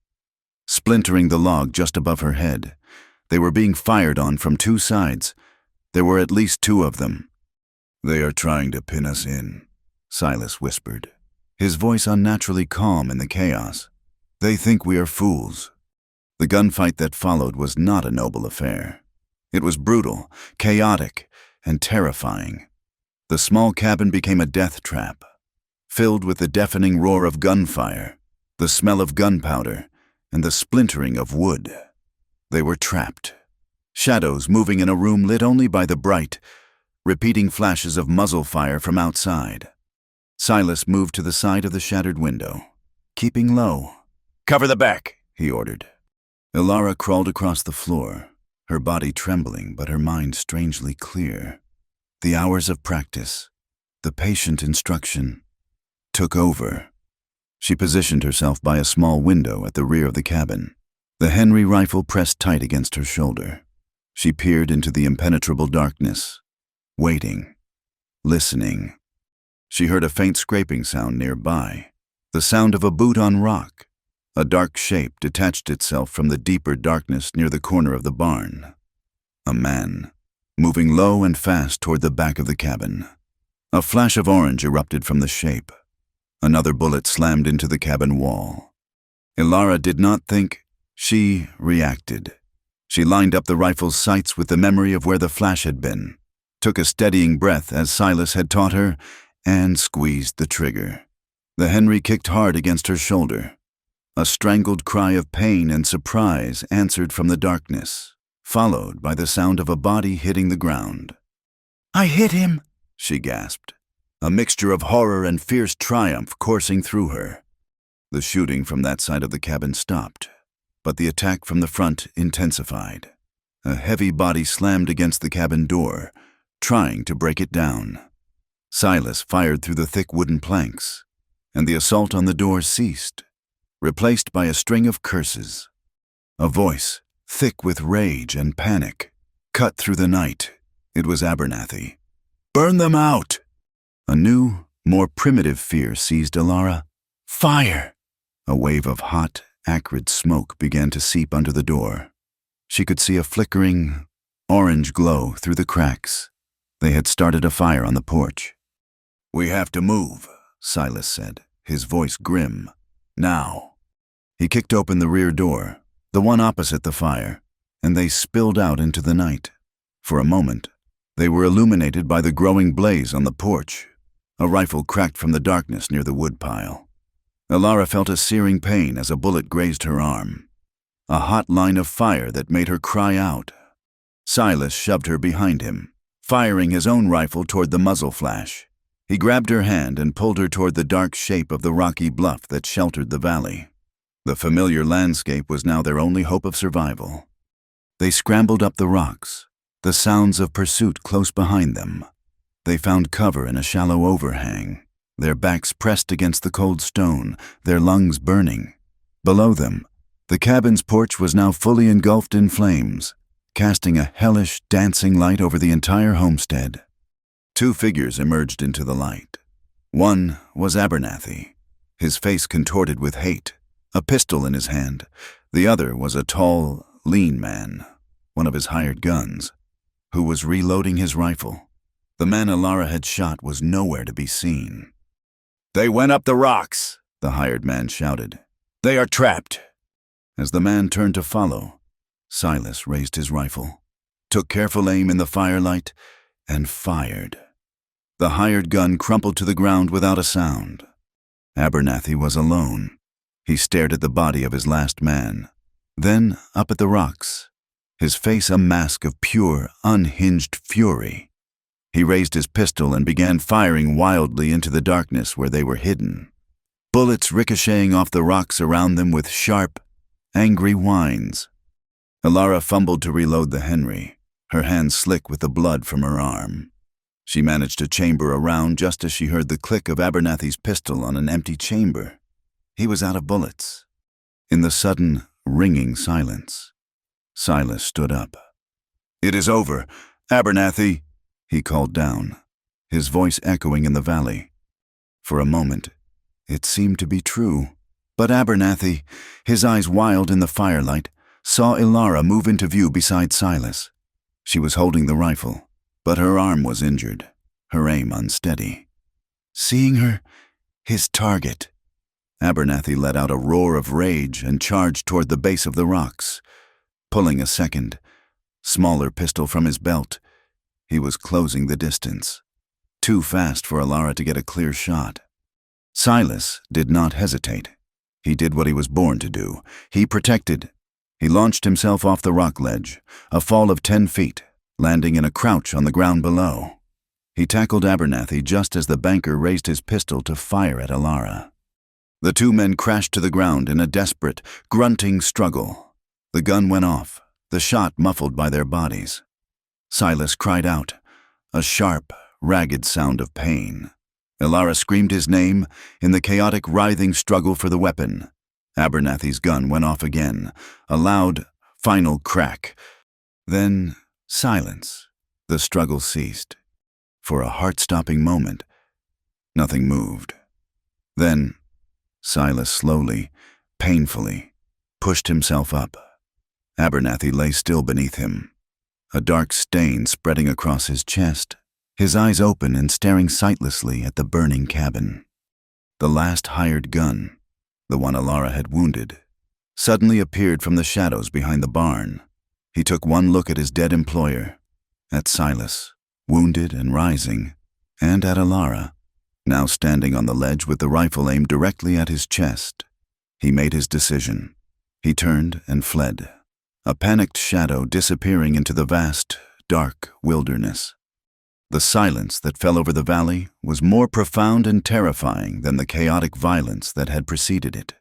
splintering the log just above her head. They were being fired on from 2 sides. There were at least 2 of them. "They are trying to pin us in," Silas whispered, his voice unnaturally calm in the chaos. "They think we are fools. The gunfight that followed was not a noble affair. It was brutal, chaotic, and terrifying. The small cabin became a death trap, filled with the deafening roar of gunfire, the smell of gunpowder, and the splintering of wood. They were trapped, shadows moving in a room lit only by the bright, repeating flashes of muzzle fire from outside. Silas moved to the side of the shattered window, keeping low. "Cover the back," he ordered. Ilara crawled across the floor, her body trembling but her mind strangely clear. The hours of practice, the patient instruction, took over. She positioned herself by a small window at the rear of the cabin, the Henry rifle pressed tight against her shoulder. She peered into the impenetrable darkness, waiting, listening. She heard a faint scraping sound nearby, the sound of a boot on rock. A dark shape detached itself from the deeper darkness near the corner of the barn. A man, moving low and fast toward the back of the cabin. A flash of orange erupted from the shape. Another bullet slammed into the cabin wall. Ilara did not think. She reacted. She lined up the rifle's sights with the memory of where the flash had been, took a steadying breath as Silas had taught her, and squeezed the trigger. The Henry kicked hard against her shoulder. A strangled cry of pain and surprise answered from the darkness, followed by the sound of a body hitting the ground. I hit him, she gasped, a mixture of horror and fierce triumph coursing through her. The shooting from that side of the cabin stopped, but the attack from the front intensified. A heavy body slammed against the cabin door, trying to break it down. Silas fired through the thick wooden planks, and the assault on the door ceased, replaced by a string of curses. A voice, thick with rage and panic, cut through the night. It was Abernathy. "Burn them out!" A new, more primitive fear seized Ilara. Fire! A wave of hot, acrid smoke began to seep under the door. She could see a flickering, orange glow through the cracks. They had started a fire on the porch. "We have to move," Silas said, his voice grim. "Now." He kicked open the rear door, the one opposite the fire, and they spilled out into the night. For a moment, they were illuminated by the growing blaze on the porch. A rifle cracked from the darkness near the woodpile. Ilara felt a searing pain as a bullet grazed her arm, a hot line of fire that made her cry out. Silas shoved her behind him, firing his own rifle toward the muzzle flash. He grabbed her hand and pulled her toward the dark shape of the rocky bluff that sheltered the valley. The familiar landscape was now their only hope of survival. They scrambled up the rocks, the sounds of pursuit close behind them. They found cover in a shallow overhang, their backs pressed against the cold stone, their lungs burning. Below them, the cabin's porch was now fully engulfed in flames, casting a hellish, dancing light over the entire homestead. Two figures emerged into the light. One was Abernathy, his face contorted with hate, a pistol in his hand. The other was a tall, lean man, one of his hired guns, who was reloading his rifle. The man Ilara had shot was nowhere to be seen. "They went up the rocks," the hired man shouted. "They are trapped." As the man turned to follow, Silas raised his rifle, took careful aim in the firelight, and fired. The hired gun crumpled to the ground without a sound. Abernathy was alone. He stared at the body of his last man, then up at the rocks, his face a mask of pure, unhinged fury. He raised his pistol and began firing wildly into the darkness where they were hidden, bullets ricocheting off the rocks around them with sharp, angry whines. Ilara fumbled to reload the Henry, her hand slick with the blood from her arm. She managed to chamber a round just as she heard the click of Abernathy's pistol on an empty chamber. He was out of bullets. In the sudden, ringing silence, Silas stood up. "It is over. Abernathy," he called down, his voice echoing in the valley. For a moment, it seemed to be true. But Abernathy, his eyes wild in the firelight, saw Ilara move into view beside Silas. She was holding the rifle, but her arm was injured, her aim unsteady. Seeing her, his target, Abernathy let out a roar of rage and charged toward the base of the rocks. Pulling a second, smaller pistol from his belt, he was closing the distance. Too fast for Alara to get a clear shot. Silas did not hesitate. He did what he was born to do. He protected. He launched himself off the rock ledge, a fall of 10 feet, landing in a crouch on the ground below. He tackled Abernathy just as the banker raised his pistol to fire at Alara. The two men crashed to the ground in a desperate, grunting struggle. The gun went off, the shot muffled by their bodies. Silas cried out, a sharp, ragged sound of pain. Alara screamed his name in the chaotic, writhing struggle for the weapon. Abernathy's gun went off again, a loud, final crack. Then silence. The struggle ceased. For a heart-stopping moment, nothing moved. Then Silas slowly, painfully, pushed himself up. Abernathy lay still beneath him, a dark stain spreading across his chest, his eyes open and staring sightlessly at the burning cabin. The last hired gun, the one Alara had wounded, suddenly appeared from the shadows behind the barn. He took one look at his dead employer, at Silas, wounded and rising, and at Alara, now standing on the ledge with the rifle aimed directly at his chest. He made his decision. He turned and fled, a panicked shadow disappearing into the vast, dark wilderness. The silence that fell over the valley was more profound and terrifying than the chaotic violence that had preceded it.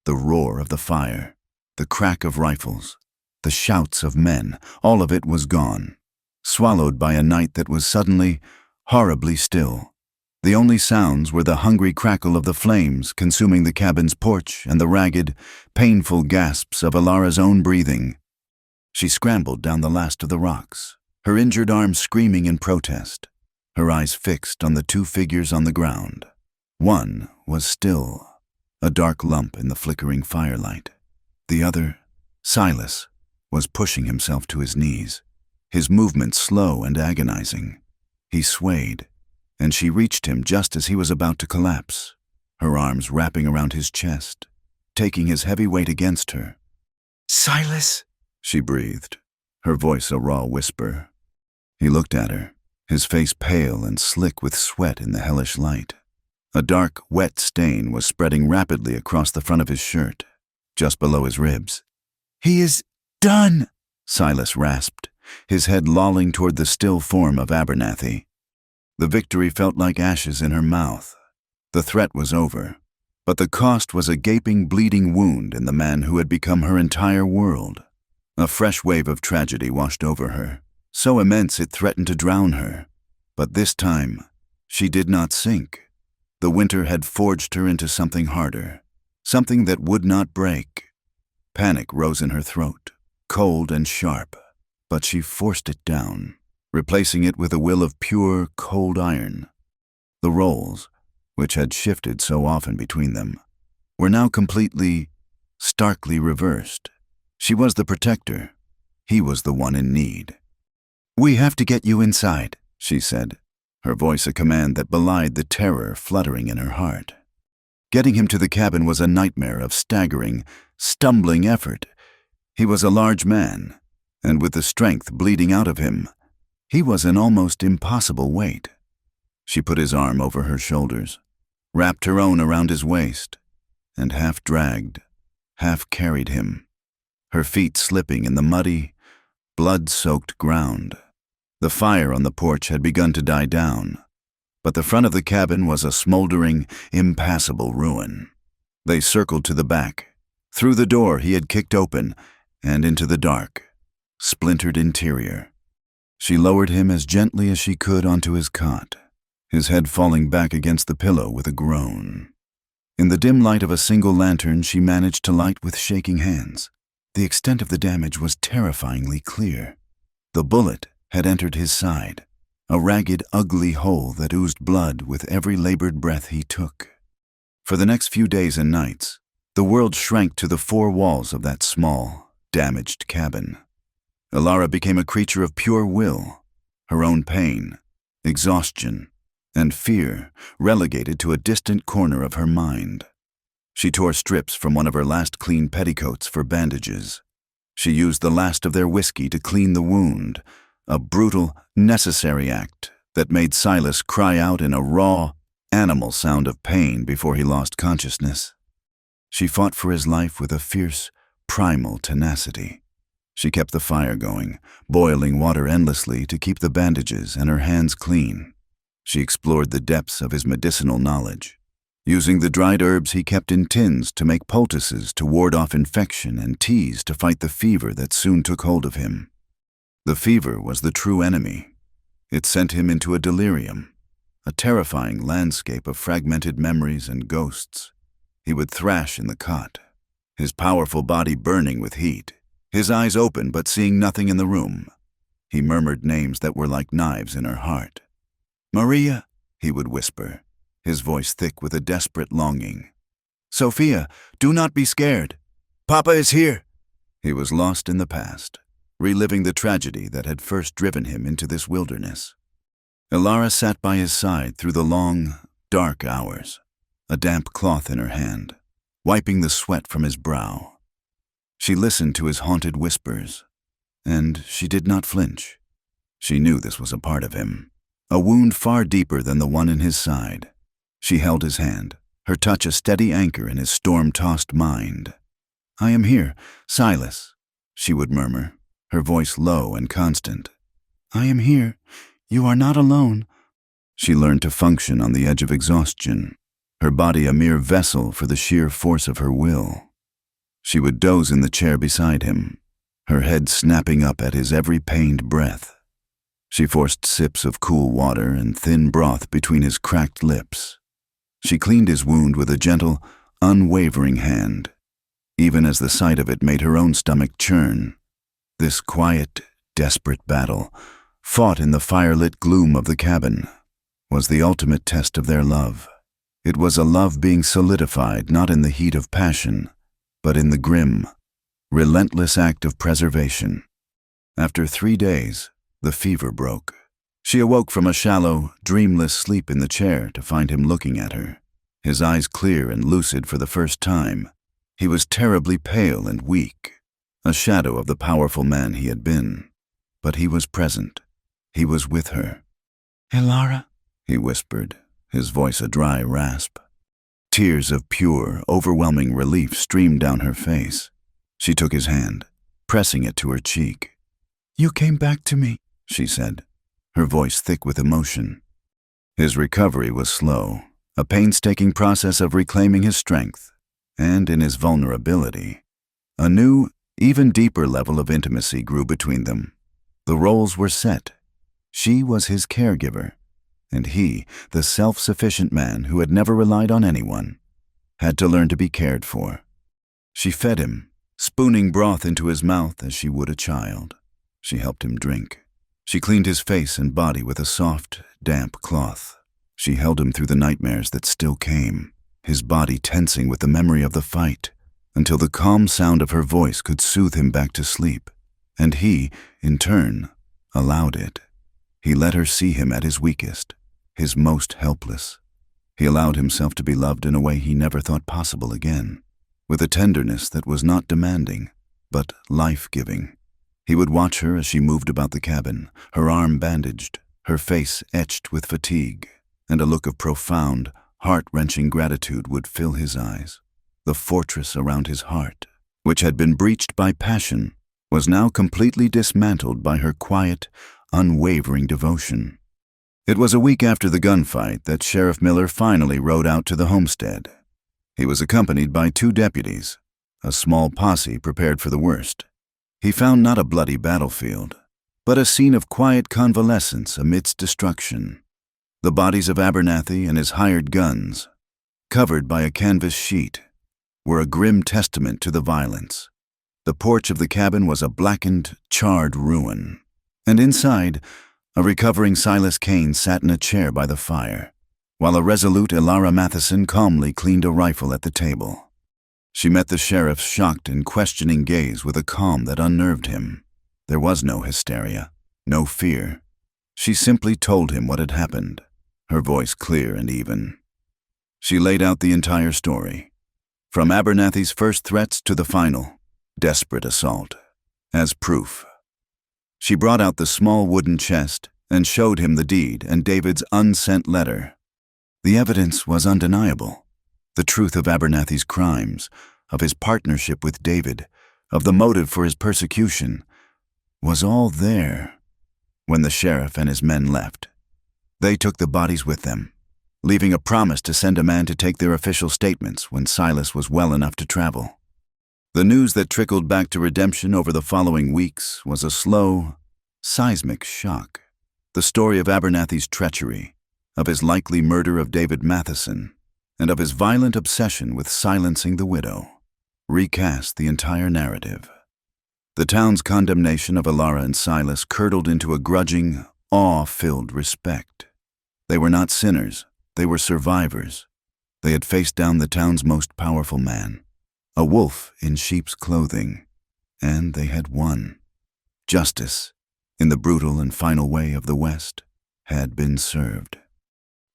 The roar of the fire, the crack of rifles, the shouts of men, all of it was gone, swallowed by a night that was suddenly, horribly still. The only sounds were the hungry crackle of the flames consuming the cabin's porch and the ragged, painful gasps of Alara's own breathing. She scrambled down the last of the rocks, her injured arm screaming in protest, her eyes fixed on the two figures on the ground. One was still, a dark lump in the flickering firelight. The other, Silas, was pushing himself to his knees, his movements slow and agonizing. He swayed, and she reached him just as he was about to collapse, her arms wrapping around his chest, taking his heavy weight against her. Silas, she breathed, her voice a raw whisper. He looked at her, his face pale and slick with sweat in the hellish light. A dark, wet stain was spreading rapidly across the front of his shirt, just below his ribs. he is done. Silas rasped, his head lolling toward the still form of Abernathy. The victory felt like ashes in her mouth. The threat was over, but the cost was a gaping, bleeding wound in the man who had become her entire world. A fresh wave of tragedy washed over her, so immense it threatened to drown her. But this time, she did not sink. The winter had forged her into something harder, something that would not break. Panic rose in her throat, cold and sharp, but she forced it down, replacing it with a will of pure, cold iron. The roles, which had shifted so often between them, were now completely, starkly reversed. She was the protector. He was the one in need. We have to get you inside, she said, her voice a command that belied the terror fluttering in her heart. Getting him to the cabin was a nightmare of staggering, stumbling effort. He was a large man, and with the strength bleeding out of him, he was an almost impossible weight. She put his arm over her shoulders, wrapped her own around his waist, and half dragged, half carried him, her feet slipping in the muddy, blood-soaked ground. The fire on the porch had begun to die down, but the front of the cabin was a smoldering, impassable ruin. They circled to the back, through the door he had kicked open, and into the dark, splintered interior. She lowered him as gently as she could onto his cot, his head falling back against the pillow with a groan. In the dim light of a single lantern, she managed to light with shaking hands. The extent of the damage was terrifyingly clear. The bullet had entered his side, a ragged, ugly hole that oozed blood with every labored breath he took. For the next few days and nights, the world shrank to the four walls of that small, damaged cabin. Alara became a creature of pure will, her own pain, exhaustion, and fear relegated to a distant corner of her mind. She tore strips from one of her last clean petticoats for bandages. She used the last of their whiskey to clean the wound, a brutal, necessary act that made Silas cry out in a raw, animal sound of pain before he lost consciousness. She fought for his life with a fierce, primal tenacity. She kept the fire going, boiling water endlessly to keep the bandages and her hands clean. She explored the depths of his medicinal knowledge, using the dried herbs he kept in tins to make poultices to ward off infection and teas to fight the fever that soon took hold of him. The fever was the true enemy. It sent him into a delirium, a terrifying landscape of fragmented memories and ghosts. He would thrash in the cot, his powerful body burning with heat, his eyes open but seeing nothing in the room. He murmured names that were like knives in her heart. "Maria," he would whisper, his voice thick with a desperate longing. "Sophia, do not be scared. Papa is here." He was lost in the past, reliving the tragedy that had first driven him into this wilderness. Ilara sat by his side through the long, dark hours, a damp cloth in her hand, wiping the sweat from his brow. She listened to his haunted whispers, and she did not flinch. She knew this was a part of him, a wound far deeper than the one in his side. She held his hand, her touch a steady anchor in his storm-tossed mind. "I am here, Silas," she would murmur, her voice low and constant. "I am here. You are not alone." She learned to function on the edge of exhaustion, her body a mere vessel for the sheer force of her will. She would doze in the chair beside him, her head snapping up at his every pained breath. She forced sips of cool water and thin broth between his cracked lips. She cleaned his wound with a gentle, unwavering hand, even as the sight of it made her own stomach churn. This quiet, desperate battle, fought in the firelit gloom of the cabin, was the ultimate test of their love. It was a love being solidified not in the heat of passion, but in the grim, relentless act of preservation. After 3 days, the fever broke. She awoke from a shallow, dreamless sleep in the chair to find him looking at her, his eyes clear and lucid for the first time. He was terribly pale and weak, a shadow of the powerful man he had been. But he was present. He was with her. "Ilara," he whispered, his voice a dry rasp. Tears of pure, overwhelming relief streamed down her face. She took his hand, pressing it to her cheek. "You came back to me," she said, her voice thick with emotion. His recovery was slow, a painstaking process of reclaiming his strength, and in his vulnerability, a new, even deeper level of intimacy grew between them. The roles were set. She was his caregiver, and he, the self-sufficient man who had never relied on anyone, had to learn to be cared for. She fed him, spooning broth into his mouth as she would a child. She helped him drink. She cleaned his face and body with a soft, damp cloth. She held him through the nightmares that still came, his body tensing with the memory of the fight, until the calm sound of her voice could soothe him back to sleep. And he, in turn, allowed it. He let her see him at his weakest, his most helpless. He allowed himself to be loved in a way he never thought possible again, with a tenderness that was not demanding, but life-giving. He would watch her as she moved about the cabin, her arm bandaged, her face etched with fatigue, and a look of profound, heart-wrenching gratitude would fill his eyes. The fortress around his heart, which had been breached by passion, was now completely dismantled by her quiet, unwavering devotion. It was a week after the gunfight that Sheriff Miller finally rode out to the homestead. He was accompanied by 2 deputies, a small posse prepared for the worst. He found not a bloody battlefield, but a scene of quiet convalescence amidst destruction. The bodies of Abernathy and his hired guns, covered by a canvas sheet, were a grim testament to the violence. The porch of the cabin was a blackened, charred ruin, and inside, a recovering Silas Kane sat in a chair by the fire, while a resolute Ilara Matheson calmly cleaned a rifle at the table. She met the sheriff's shocked and questioning gaze with a calm that unnerved him. There was no hysteria, no fear. She simply told him what had happened, her voice clear and even. She laid out the entire story. From Abernathy's first threats to the final, desperate assault. As proof, she brought out the small wooden chest and showed him the deed and David's unsent letter. The evidence was undeniable. The truth of Abernathy's crimes, of his partnership with David, of the motive for his persecution, was all there. When the sheriff and his men left, they took the bodies with them, leaving a promise to send a man to take their official statements when Silas was well enough to travel. The news that trickled back to Redemption over the following weeks was a slow, seismic shock. The story of Abernathy's treachery, of his likely murder of David Matheson, and of his violent obsession with silencing the widow, recast the entire narrative. The town's condemnation of Elara and Silas curdled into a grudging, awe-filled respect. They were not sinners, they were survivors. They had faced down the town's most powerful man, a wolf in sheep's clothing, and they had won. Justice, in the brutal and final way of the West, had been served.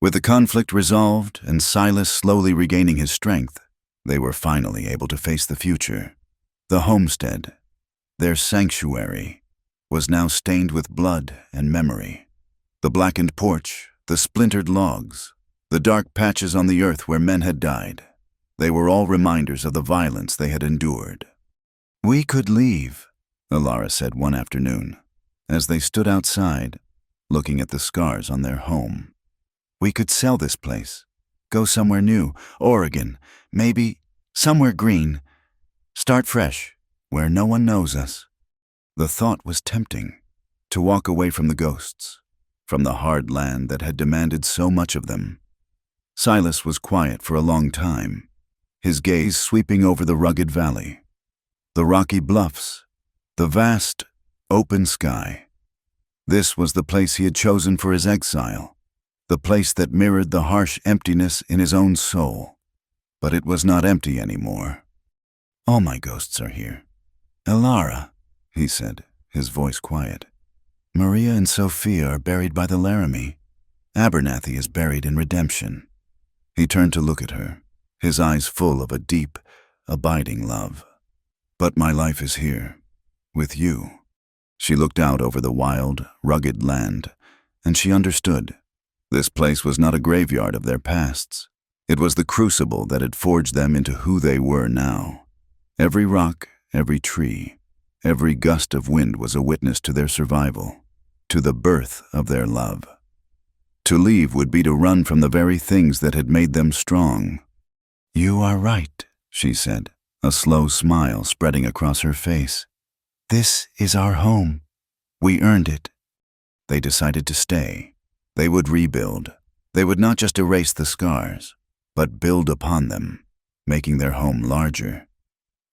With the conflict resolved and Silas slowly regaining his strength, they were finally able to face the future. The homestead, their sanctuary, was now stained with blood and memory. The blackened porch, the splintered logs, the dark patches on the earth where men had died, they were all reminders of the violence they had endured. "We could leave," Elara said one afternoon, as they stood outside, looking at the scars on their home. "We could sell this place, go somewhere new, Oregon, maybe somewhere green, start fresh, where no one knows us." The thought was tempting, to walk away from the ghosts, from the hard land that had demanded so much of them. Silas was quiet for a long time, his gaze sweeping over the rugged valley, the rocky bluffs, the vast, open sky. This was the place he had chosen for his exile, the place that mirrored the harsh emptiness in his own soul. But it was not empty anymore. "All my ghosts are here. Elara," he said, his voice quiet. "Maria and Sophia are buried by the Laramie. Abernathy is buried in Redemption." He turned to look at her, his eyes full of a deep, abiding love. "But my life is here, with you." She looked out over the wild, rugged land, and she understood. This place was not a graveyard of their pasts. It was the crucible that had forged them into who they were now. Every rock, every tree, every gust of wind was a witness to their survival, to the birth of their love. To leave would be to run from the very things that had made them strong. "You are right," she said, a slow smile spreading across her face. "This is our home. We earned it." They decided to stay. They would rebuild. They would not just erase the scars, but build upon them, making their home larger,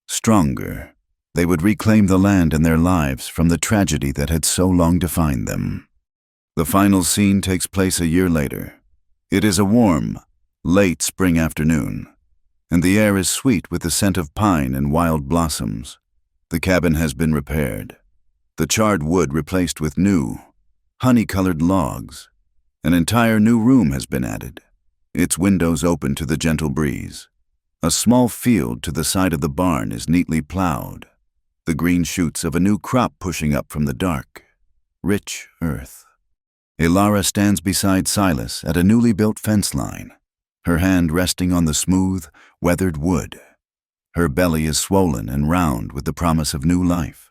stronger. They would reclaim the land and their lives from the tragedy that had so long defined them. The final scene takes place a year later. It is a warm, late spring afternoon, and the air is sweet with the scent of pine and wild blossoms. The cabin has been repaired, the charred wood replaced with new, honey-colored logs. An entire new room has been added, its windows open to the gentle breeze. A small field to the side of the barn is neatly plowed, the green shoots of a new crop pushing up from the dark, rich earth. Elara stands beside Silas at a newly built fence line, her hand resting on the smooth, weathered wood. Her belly is swollen and round with the promise of new life,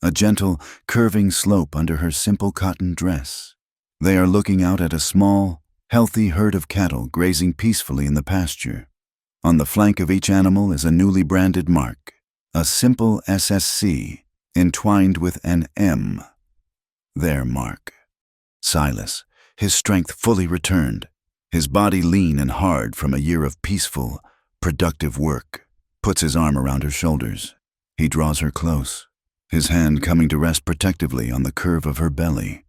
a gentle, curving slope under her simple cotton dress. They are looking out at a small, healthy herd of cattle grazing peacefully in the pasture. On the flank of each animal is a newly branded mark, a simple SSC entwined with an M, their mark. Silas, his strength fully returned, his body lean and hard from a year of peaceful, productive work, puts his arm around her shoulders. He draws her close, his hand coming to rest protectively on the curve of her belly.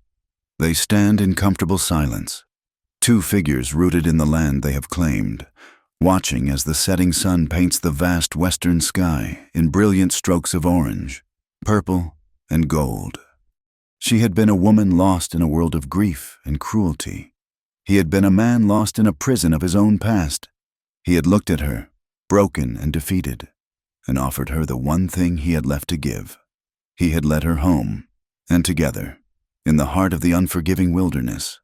They stand in comfortable silence, two figures rooted in the land they have claimed, watching as the setting sun paints the vast western sky in brilliant strokes of orange, purple, and gold. She had been a woman lost in a world of grief and cruelty. He had been a man lost in a prison of his own past. He had looked at her, broken and defeated, and offered her the one thing he had left to give. He had led her home, and together, in the heart of the unforgiving wilderness,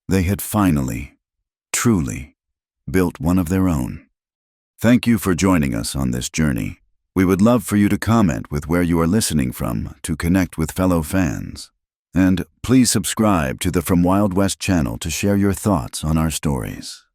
they had finally, truly, built one of their own. Thank you for joining us on this journey. We would love for you to comment with where you are listening from to connect with fellow fans. And please subscribe to the From Wild West channel to share your thoughts on our stories.